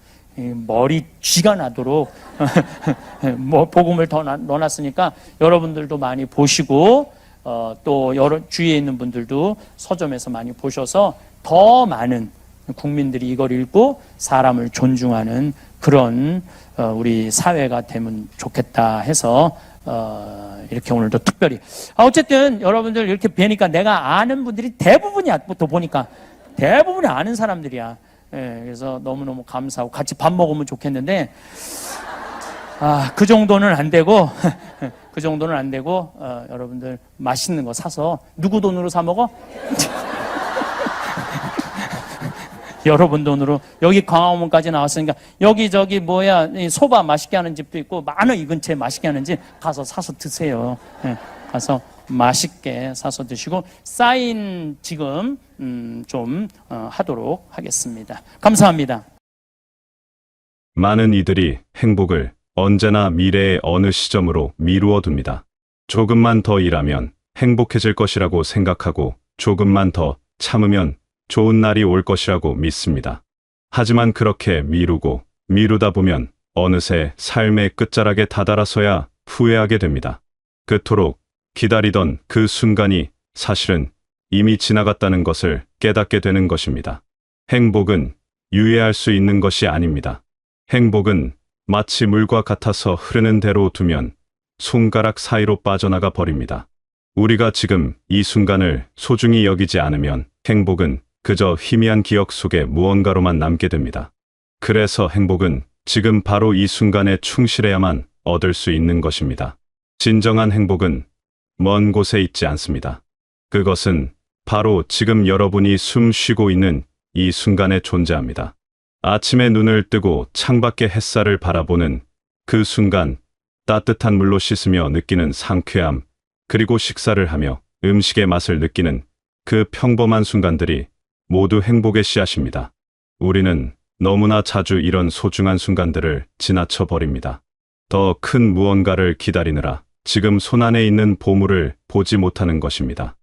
머리 쥐가 나도록 뭐 복음을 더 넣어놨으니까 여러분들도 많이 보시고 또 여러 주위에 있는 분들도 서점에서 많이 보셔서 더 많은 국민들이 이걸 읽고 사람을 존중하는 그런 우리 사회가 되면 좋겠다 해서 이렇게 오늘도 특별히 어쨌든 여러분들 이렇게 뵈니까 내가 아는 분들이 대부분이야. 또 보니까 대부분이 아는 사람들이야. 그래서 너무너무 감사하고 같이 밥 먹으면 좋겠는데 그 정도는 안 되고 그 정도는 안 되고 여러분들 맛있는 거 사서 누구 돈으로 사 먹어? 여러분 돈으로 여기 광화문까지 나왔으니까 여기저기 이 소바 맛있게 하는 집도 있고 많은 이 근처에 맛있게 하는 집 가서 사서 드세요. 가서 맛있게 사서 드시고 사인 지금 좀 하도록 하겠습니다. 감사합니다. 많은 이들이 행복을 언제나 미래의 어느 시점으로 미루어 둡니다. 조금만 더 일하면 행복해질 것이라고 생각하고 조금만 더 참으면 좋은 날이 올 것이라고 믿습니다. 하지만 그렇게 미루다 보면 어느새 삶의 끝자락에 다다라서야 후회하게 됩니다. 그토록 기다리던 그 순간이 사실은 이미 지나갔다는 것을 깨닫게 되는 것입니다. 행복은 유예할 수 있는 것이 아닙니다. 행복은 마치 물과 같아서 흐르는 대로 두면 손가락 사이로 빠져나가 버립니다. 우리가 지금 이 순간을 소중히 여기지 않으면 행복은 그저 희미한 기억 속에 무언가로만 남게 됩니다. 그래서 행복은 지금 바로 이 순간에 충실해야만 얻을 수 있는 것입니다. 진정한 행복은 먼 곳에 있지 않습니다. 그것은 바로 지금 여러분이 숨 쉬고 있는 이 순간에 존재합니다. 아침에 눈을 뜨고 창밖의 햇살을 바라보는 그 순간, 따뜻한 물로 씻으며 느끼는 상쾌함, 그리고 식사를 하며 음식의 맛을 느끼는 그 평범한 순간들이 모두 행복의 씨앗입니다. 우리는 너무나 자주 이런 소중한 순간들을 지나쳐 버립니다. 더 큰 무언가를 기다리느라 지금 손안에 있는 보물을 보지 못하는 것입니다.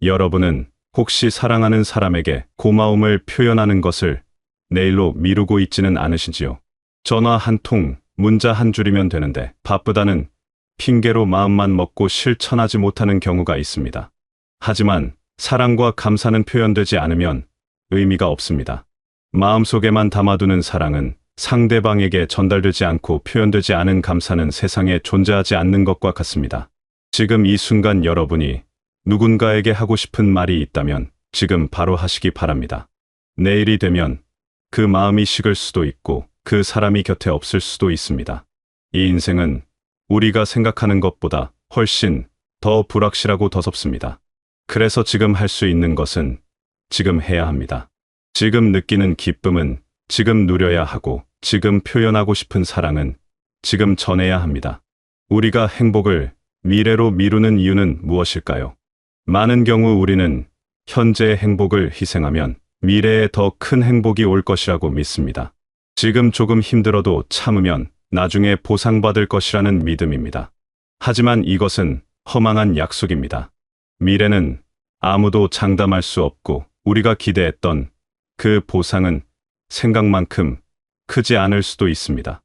여러분은 혹시 사랑하는 사람에게 고마움을 표현하는 것을 내일로 미루고 있지는 않으신지요? 전화 한 통, 문자 한 줄이면 되는데 바쁘다는 핑계로 마음만 먹고 실천하지 못하는 경우가 있습니다. 하지만 사랑과 감사는 표현되지 않으면 의미가 없습니다. 마음속에만 담아두는 사랑은 상대방에게 전달되지 않고 표현되지 않은 감사는 세상에 존재하지 않는 것과 같습니다. 지금 이 순간 여러분이 누군가에게 하고 싶은 말이 있다면 지금 바로 하시기 바랍니다. 내일이 되면 그 마음이 식을 수도 있고 그 사람이 곁에 없을 수도 있습니다. 이 인생은 우리가 생각하는 것보다 훨씬 더 불확실하고 더섭습니다. 그래서 지금 할 수 있는 것은 지금 해야 합니다. 지금 느끼는 기쁨은 지금 누려야 하고 지금 표현하고 싶은 사랑은 지금 전해야 합니다. 우리가 행복을 미래로 미루는 이유는 무엇일까요? 많은 경우 우리는 현재의 행복을 희생하면 미래에 더 큰 행복이 올 것이라고 믿습니다. 지금 조금 힘들어도 참으면 나중에 보상받을 것이라는 믿음입니다. 하지만 이것은 허망한 약속입니다. 미래는 아무도 장담할 수 없고 우리가 기대했던 그 보상은 생각만큼 크지 않을 수도 있습니다.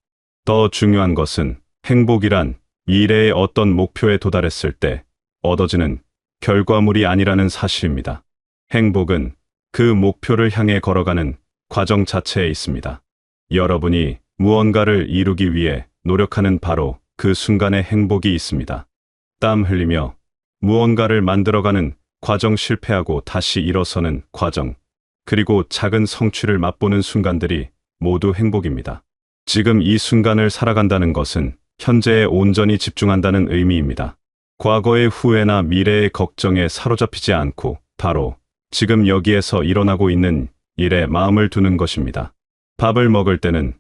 더 중요한 것은 행복이란 미래의 어떤 목표에 도달했을 때 얻어지는 결과물이 아니라는 사실입니다. 행복은 그 목표를 향해 걸어가는 과정 자체에 있습니다. 여러분이 무언가를 이루기 위해 노력하는 바로 그 순간에 행복이 있습니다. 땀 흘리며 무언가를 만들어가는 과정, 실패하고 다시 일어서는 과정, 그리고 작은 성취를 맛보는 순간들이 모두 행복입니다. 지금 이 순간을 살아간다는 것은 현재에 온전히 집중한다는 의미입니다. 과거의 후회나 미래의 걱정에 사로잡히지 않고 바로 지금 여기에서 일어나고 있는 일에 마음을 두는 것입니다. 밥을 먹을 때는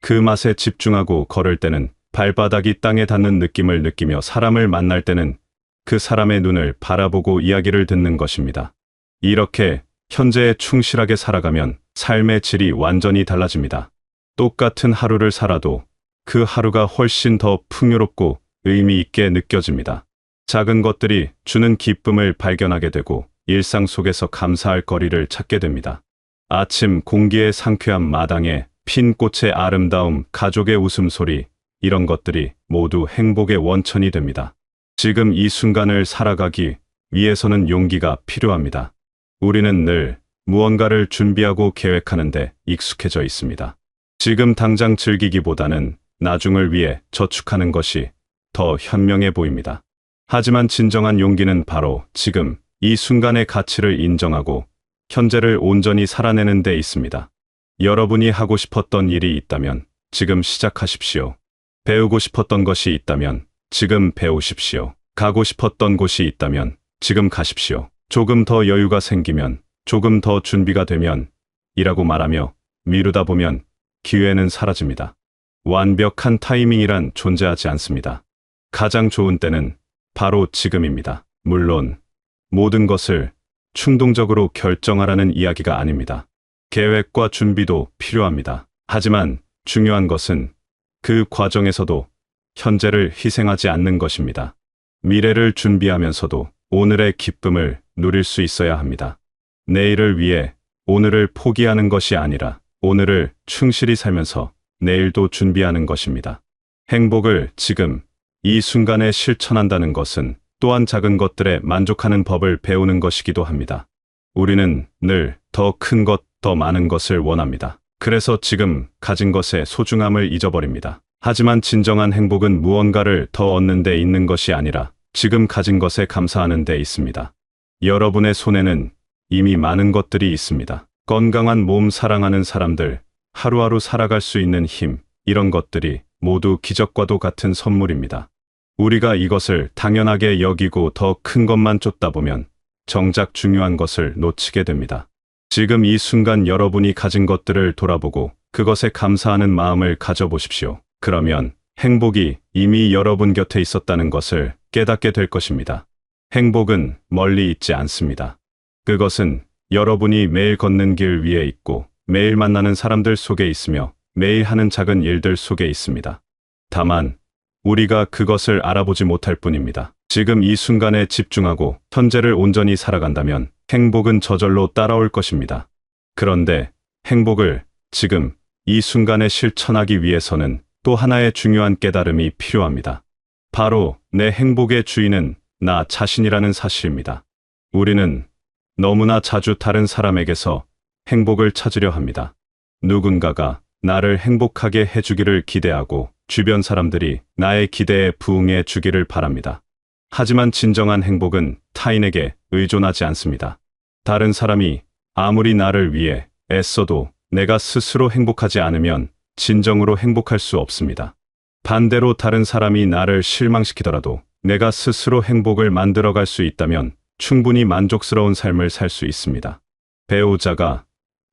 그 맛에 집중하고 걸을 때는 발바닥이 땅에 닿는 느낌을 느끼며 사람을 만날 때는 그 사람의 눈을 바라보고 이야기를 듣는 것입니다. 이렇게 현재에 충실하게 살아가면 삶의 질이 완전히 달라집니다. 똑같은 하루를 살아도 그 하루가 훨씬 더 풍요롭고 의미 있게 느껴집니다. 작은 것들이 주는 기쁨을 발견하게 되고 일상 속에서 감사할 거리를 찾게 됩니다. 아침 공기의 상쾌한, 마당에 핀 꽃의 아름다움, 가족의 웃음소리, 이런 것들이 모두 행복의 원천이 됩니다. 지금 이 순간을 살아가기 위해서는 용기가 필요합니다. 우리는 늘 무언가를 준비하고 계획하는데 익숙해져 있습니다. 지금 당장 즐기기보다는 나중을 위해 저축하는 것이 더 현명해 보입니다. 하지만 진정한 용기는 바로 지금 이 순간의 가치를 인정하고 현재를 온전히 살아내는 데 있습니다. 여러분이 하고 싶었던 일이 있다면 지금 시작하십시오. 배우고 싶었던 것이 있다면 지금 배우십시오. 가고 싶었던 곳이 있다면 지금 가십시오. 조금 더 여유가 생기면, 조금 더 준비가 되면 이라고 말하며 미루다 보면 기회는 사라집니다. 완벽한 타이밍이란 존재하지 않습니다. 가장 좋은 때는 바로 지금입니다. 물론 모든 것을 충동적으로 결정하라는 이야기가 아닙니다. 계획과 준비도 필요합니다. 하지만 중요한 것은 그 과정에서도 현재를 희생하지 않는 것입니다. 미래를 준비하면서도 오늘의 기쁨을 누릴 수 있어야 합니다. 내일을 위해 오늘을 포기하는 것이 아니라 오늘을 충실히 살면서 내일도 준비하는 것입니다. 행복을 지금 이 순간에 실천한다는 것은 또한 작은 것들에 만족하는 법을 배우는 것이기도 합니다. 우리는 늘 더 큰 것, 더 많은 것을 원합니다. 그래서 지금 가진 것의 소중함을 잊어버립니다. 하지만 진정한 행복은 무언가를 더 얻는 데 있는 것이 아니라 지금 가진 것에 감사하는 데 있습니다. 여러분의 손에는 이미 많은 것들이 있습니다. 건강한 몸, 사랑하는 사람들, 하루하루 살아갈 수 있는 힘, 이런 것들이 모두 기적과도 같은 선물입니다. 우리가 이것을 당연하게 여기고 더 큰 것만 쫓다 보면 정작 중요한 것을 놓치게 됩니다. 지금 이 순간 여러분이 가진 것들을 돌아보고 그것에 감사하는 마음을 가져보십시오. 그러면 행복이 이미 여러분 곁에 있었다는 것을 깨닫게 될 것입니다. 행복은 멀리 있지 않습니다. 그것은 여러분이 매일 걷는 길 위에 있고 매일 만나는 사람들 속에 있으며 매일 하는 작은 일들 속에 있습니다. 다만 우리가 그것을 알아보지 못할 뿐입니다. 지금 이 순간에 집중하고 현재를 온전히 살아간다면 행복은 저절로 따라올 것입니다. 그런데 행복을 지금 이 순간에 실천하기 위해서는 또 하나의 중요한 깨달음이 필요합니다. 바로 내 행복의 주인은 나 자신이라는 사실입니다. 우리는 너무나 자주 다른 사람에게서 행복을 찾으려 합니다. 누군가가 나를 행복하게 해주기를 기대하고 주변 사람들이 나의 기대에 부응해 주기를 바랍니다. 하지만 진정한 행복은 타인에게 의존하지 않습니다. 다른 사람이 아무리 나를 위해 애써도 내가 스스로 행복하지 않으면 진정으로 행복할 수 없습니다. 반대로 다른 사람이 나를 실망시키더라도 내가 스스로 행복을 만들어갈 수 있다면 충분히 만족스러운 삶을 살 수 있습니다. 배우자가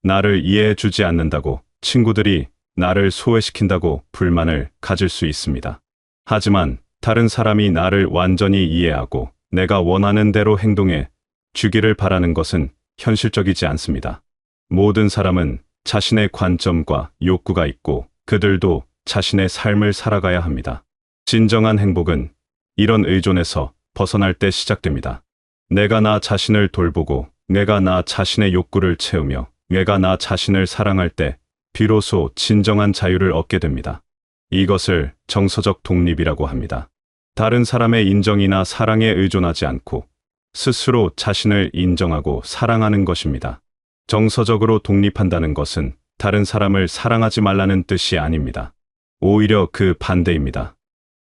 나를 이해해 주지 않는다고, 친구들이 나를 소외시킨다고 불만을 가질 수 있습니다. 하지만 다른 사람이 나를 완전히 이해하고 내가 원하는 대로 행동해 주기를 바라는 것은 현실적이지 않습니다. 모든 사람은 자신의 관점과 욕구가 있고 그들도 자신의 삶을 살아가야 합니다. 진정한 행복은 이런 의존에서 벗어날 때 시작됩니다. 내가 나 자신을 돌보고 내가 나 자신의 욕구를 채우며 내가 나 자신을 사랑할 때 비로소 진정한 자유를 얻게 됩니다. 이것을 정서적 독립이라고 합니다. 다른 사람의 인정이나 사랑에 의존하지 않고 스스로 자신을 인정하고 사랑하는 것입니다. 정서적으로 독립한다는 것은 다른 사람을 사랑하지 말라는 뜻이 아닙니다. 오히려 그 반대입니다.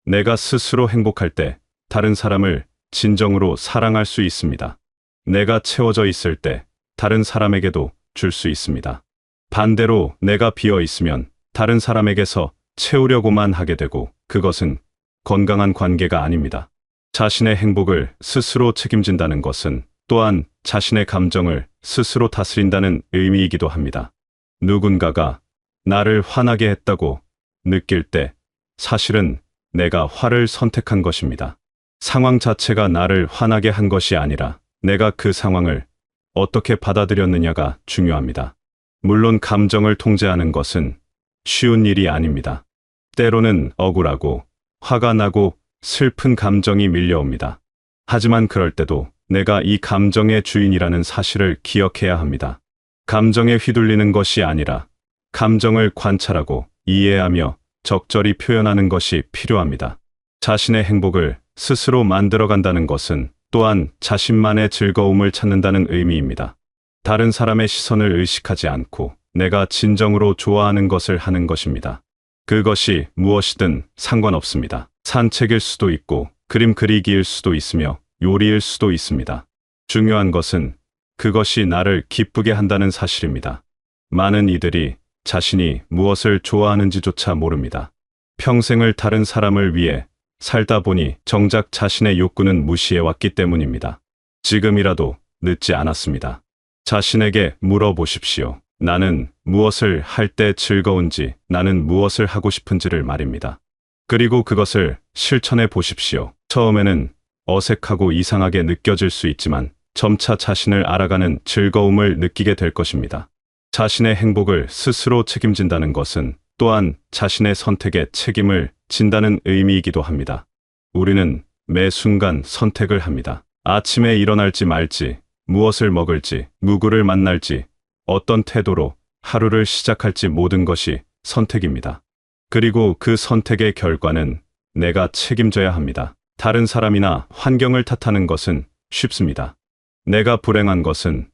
내가 스스로 행복할 때 다른 사람을 진정으로 사랑할 수 있습니다. 내가 채워져 있을 때 다른 사람에게도 줄 수 있습니다. 반대로 내가 비어 있으면 다른 사람에게서 채우려고만 하게 되고 그것은 건강한 관계가 아닙니다. 자신의 행복을 스스로 책임진다는 것은 또한 자신의 감정을 스스로 다스린다는 의미이기도 합니다. 누군가가 나를 화나게 했다고 느낄 때 사실은 내가 화를 선택한 것입니다. 상황 자체가 나를 화나게 한 것이 아니라 내가 그 상황을 어떻게 받아들였느냐가 중요합니다. 물론 감정을 통제하는 것은 쉬운 일이 아닙니다. 때로는 억울하고 화가 나고 슬픈 감정이 밀려옵니다. 하지만 그럴 때도 내가 이 감정의 주인이라는 사실을 기억해야 합니다. 감정에 휘둘리는 것이 아니라 감정을 관찰하고 이해하며 적절히 표현하는 것이 필요합니다. 자신의 행복을 스스로 만들어간다는 것은 또한 자신만의 즐거움을 찾는다는 의미입니다. 다른 사람의 시선을 의식하지 않고 내가 진정으로 좋아하는 것을 하는 것입니다. 그것이 무엇이든 상관없습니다. 산책일 수도 있고 그림 그리기일 수도 있으며 요리일 수도 있습니다. 중요한 것은 그것이 나를 기쁘게 한다는 사실입니다. 많은 이들이 자신이 무엇을 좋아하는지조차 모릅니다. 평생을 다른 사람을 위해 살다 보니 정작 자신의 욕구는 무시해왔기 때문입니다. 지금이라도 늦지 않았습니다. 자신에게 물어보십시오. 나는 무엇을 할 때 즐거운지, 나는 무엇을 하고 싶은지를 말입니다. 그리고 그것을 실천해 보십시오. 처음에는 어색하고 이상하게 느껴질 수 있지만 점차 자신을 알아가는 즐거움을 느끼게 될 것입니다. 자신의 행복을 스스로 책임진다는 것은 또한 자신의 선택에 책임을 진다는 의미이기도 합니다. 우리는 매 순간 선택을 합니다. 아침에 일어날지 말지, 무엇을 먹을지, 누구를 만날지, 어떤 태도로 하루를 시작할지 모든 것이 선택입니다. 그리고 그 선택의 결과는 내가 책임져야 합니다. 다른 사람이나 환경을 탓하는 것은 쉽습니다. 내가 불행한 것은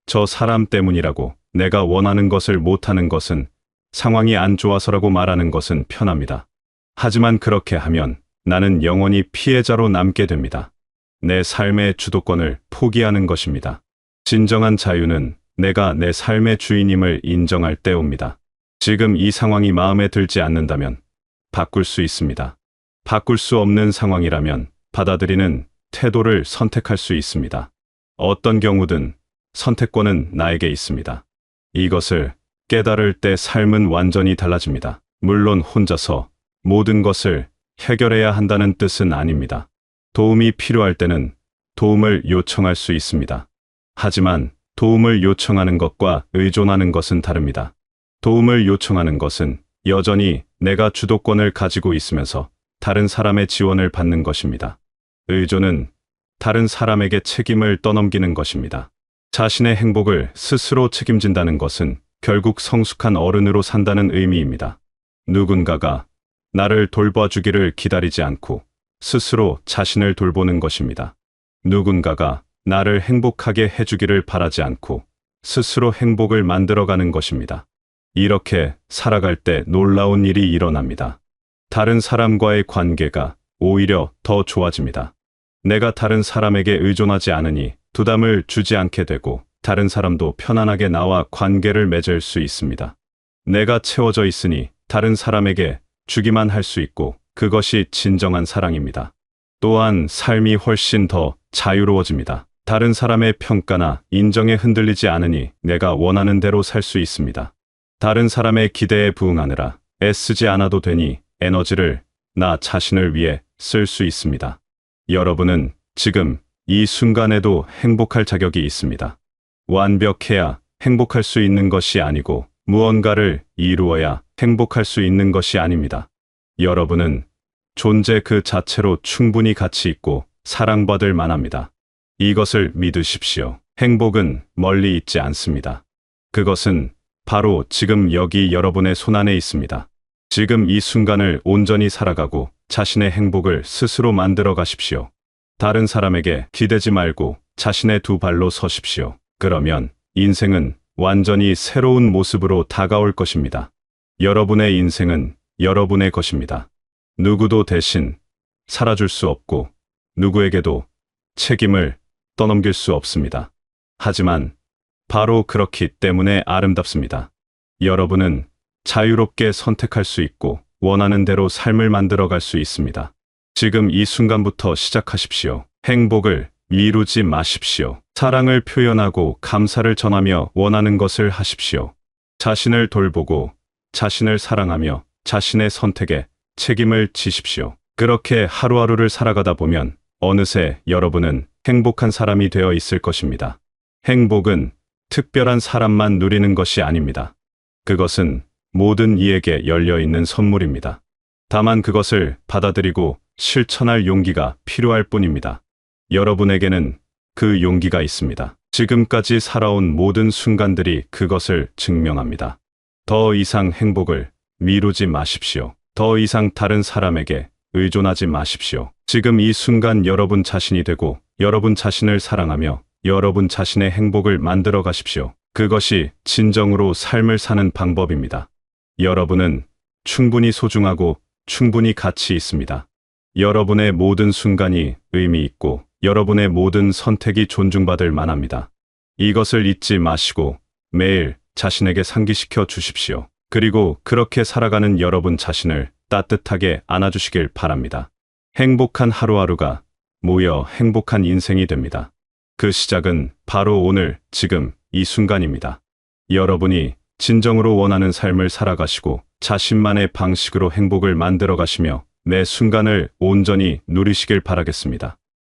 저 사람 때문이라고, 내가 원하는 것을 못하는 것은 상황이 안 좋아서라고 말하는 것은 편합니다. 하지만 그렇게 하면 나는 영원히 피해자로 남게 됩니다. 내 삶의 주도권을 포기하는 것입니다. 진정한 자유는 내가 내 삶의 주인임을 인정할 때 옵니다. 지금 이 상황이 마음에 들지 않는다면 바꿀 수 있습니다. 바꿀 수 없는 상황이라면 받아들이는 태도를 선택할 수 있습니다. 어떤 경우든 선택권은 나에게 있습니다. 이것을 깨달을 때 삶은 완전히 달라집니다. 물론 혼자서 모든 것을 해결해야 한다는 뜻은 아닙니다. 도움이 필요할 때는 도움을 요청할 수 있습니다. 하지만 도움을 요청하는 것과 의존하는 것은 다릅니다. 도움을 요청하는 것은 여전히 내가 주도권을 가지고 있으면서 다른 사람의 지원을 받는 것입니다. 의존은 다른 사람에게 책임을 떠넘기는 것입니다. 자신의 행복을 스스로 책임진다는 것은 결국 성숙한 어른으로 산다는 의미입니다. 누군가가 나를 돌봐주기를 기다리지 않고 스스로 자신을 돌보는 것입니다. 누군가가 나를 행복하게 해주기를 바라지 않고 스스로 행복을 만들어가는 것입니다. 이렇게 살아갈 때 놀라운 일이 일어납니다. 다른 사람과의 관계가 오히려 더 좋아집니다. 내가 다른 사람에게 의존하지 않으니 부담을 주지 않게 되고 다른 사람도 편안하게 나와 관계를 맺을 수 있습니다. 내가 채워져 있으니 다른 사람에게 주기만 할 수 있고 그것이 진정한 사랑입니다. 또한 삶이 훨씬 더 자유로워집니다. 다른 사람의 평가나 인정에 흔들리지 않으니 내가 원하는 대로 살 수 있습니다. 다른 사람의 기대에 부응하느라 애쓰지 않아도 되니 에너지를 나 자신을 위해 쓸 수 있습니다. 여러분은 지금 이 순간에도 행복할 자격이 있습니다. 완벽해야 행복할 수 있는 것이 아니고 무언가를 이루어야 행복할 수 있는 것이 아닙니다. 여러분은 존재 그 자체로 충분히 가치 있고 사랑받을 만합니다. 이것을 믿으십시오. 행복은 멀리 있지 않습니다. 그것은 바로 지금 여기 여러분의 손안에 있습니다. 지금 이 순간을 온전히 살아가고 자신의 행복을 스스로 만들어 가십시오. 다른 사람에게 기대지 말고 자신의 두 발로 서십시오. 그러면 인생은 완전히 새로운 모습으로 다가올 것입니다. 여러분의 인생은 여러분의 것입니다. 누구도 대신 살아줄 수 없고 누구에게도 책임을 떠넘길 수 없습니다. 하지만 바로 그렇기 때문에 아름답습니다. 여러분은 자유롭게 선택할 수 있고 원하는 대로 삶을 만들어갈 수 있습니다. 지금 이 순간부터 시작하십시오. 행복을 미루지 마십시오. 사랑을 표현하고 감사를 전하며 원하는 것을 하십시오. 자신을 돌보고 자신을 사랑하며 자신의 선택에 책임을 지십시오. 그렇게 하루하루를 살아가다 보면 어느새 여러분은 행복한 사람이 되어 있을 것입니다. 행복은 특별한 사람만 누리는 것이 아닙니다. 그것은 모든 이에게 열려있는 선물입니다. 다만 그것을 받아들이고 실천할 용기가 필요할 뿐입니다. 여러분에게는 그 용기가 있습니다. 지금까지 살아온 모든 순간들이 그것을 증명합니다. 더 이상 행복을 미루지 마십시오. 더 이상 다른 사람에게 의존하지 마십시오. 지금 이 순간 여러분 자신이 되고 여러분 자신을 사랑하며 여러분 자신의 행복을 만들어 가십시오. 그것이 진정으로 삶을 사는 방법입니다. 여러분은 충분히 소중하고 충분히 가치 있습니다. 여러분의 모든 순간이 의미 있고 여러분의 모든 선택이 존중받을 만합니다. 이것을 잊지 마시고 매일 자신에게 상기시켜 주십시오. 그리고 그렇게 살아가는 여러분 자신을 따뜻하게 안아주시길 바랍니다. 행복한 하루하루가 모여 행복한 인생이 됩니다. 그 시작은 바로 오늘, 지금, 이 순간입니다. 여러분이 진정으로 원하는 삶을 살아가시고 자신만의 방식으로 행복을 만들어 가시며 매 순간을 온전히 누리시길 바라겠습니다.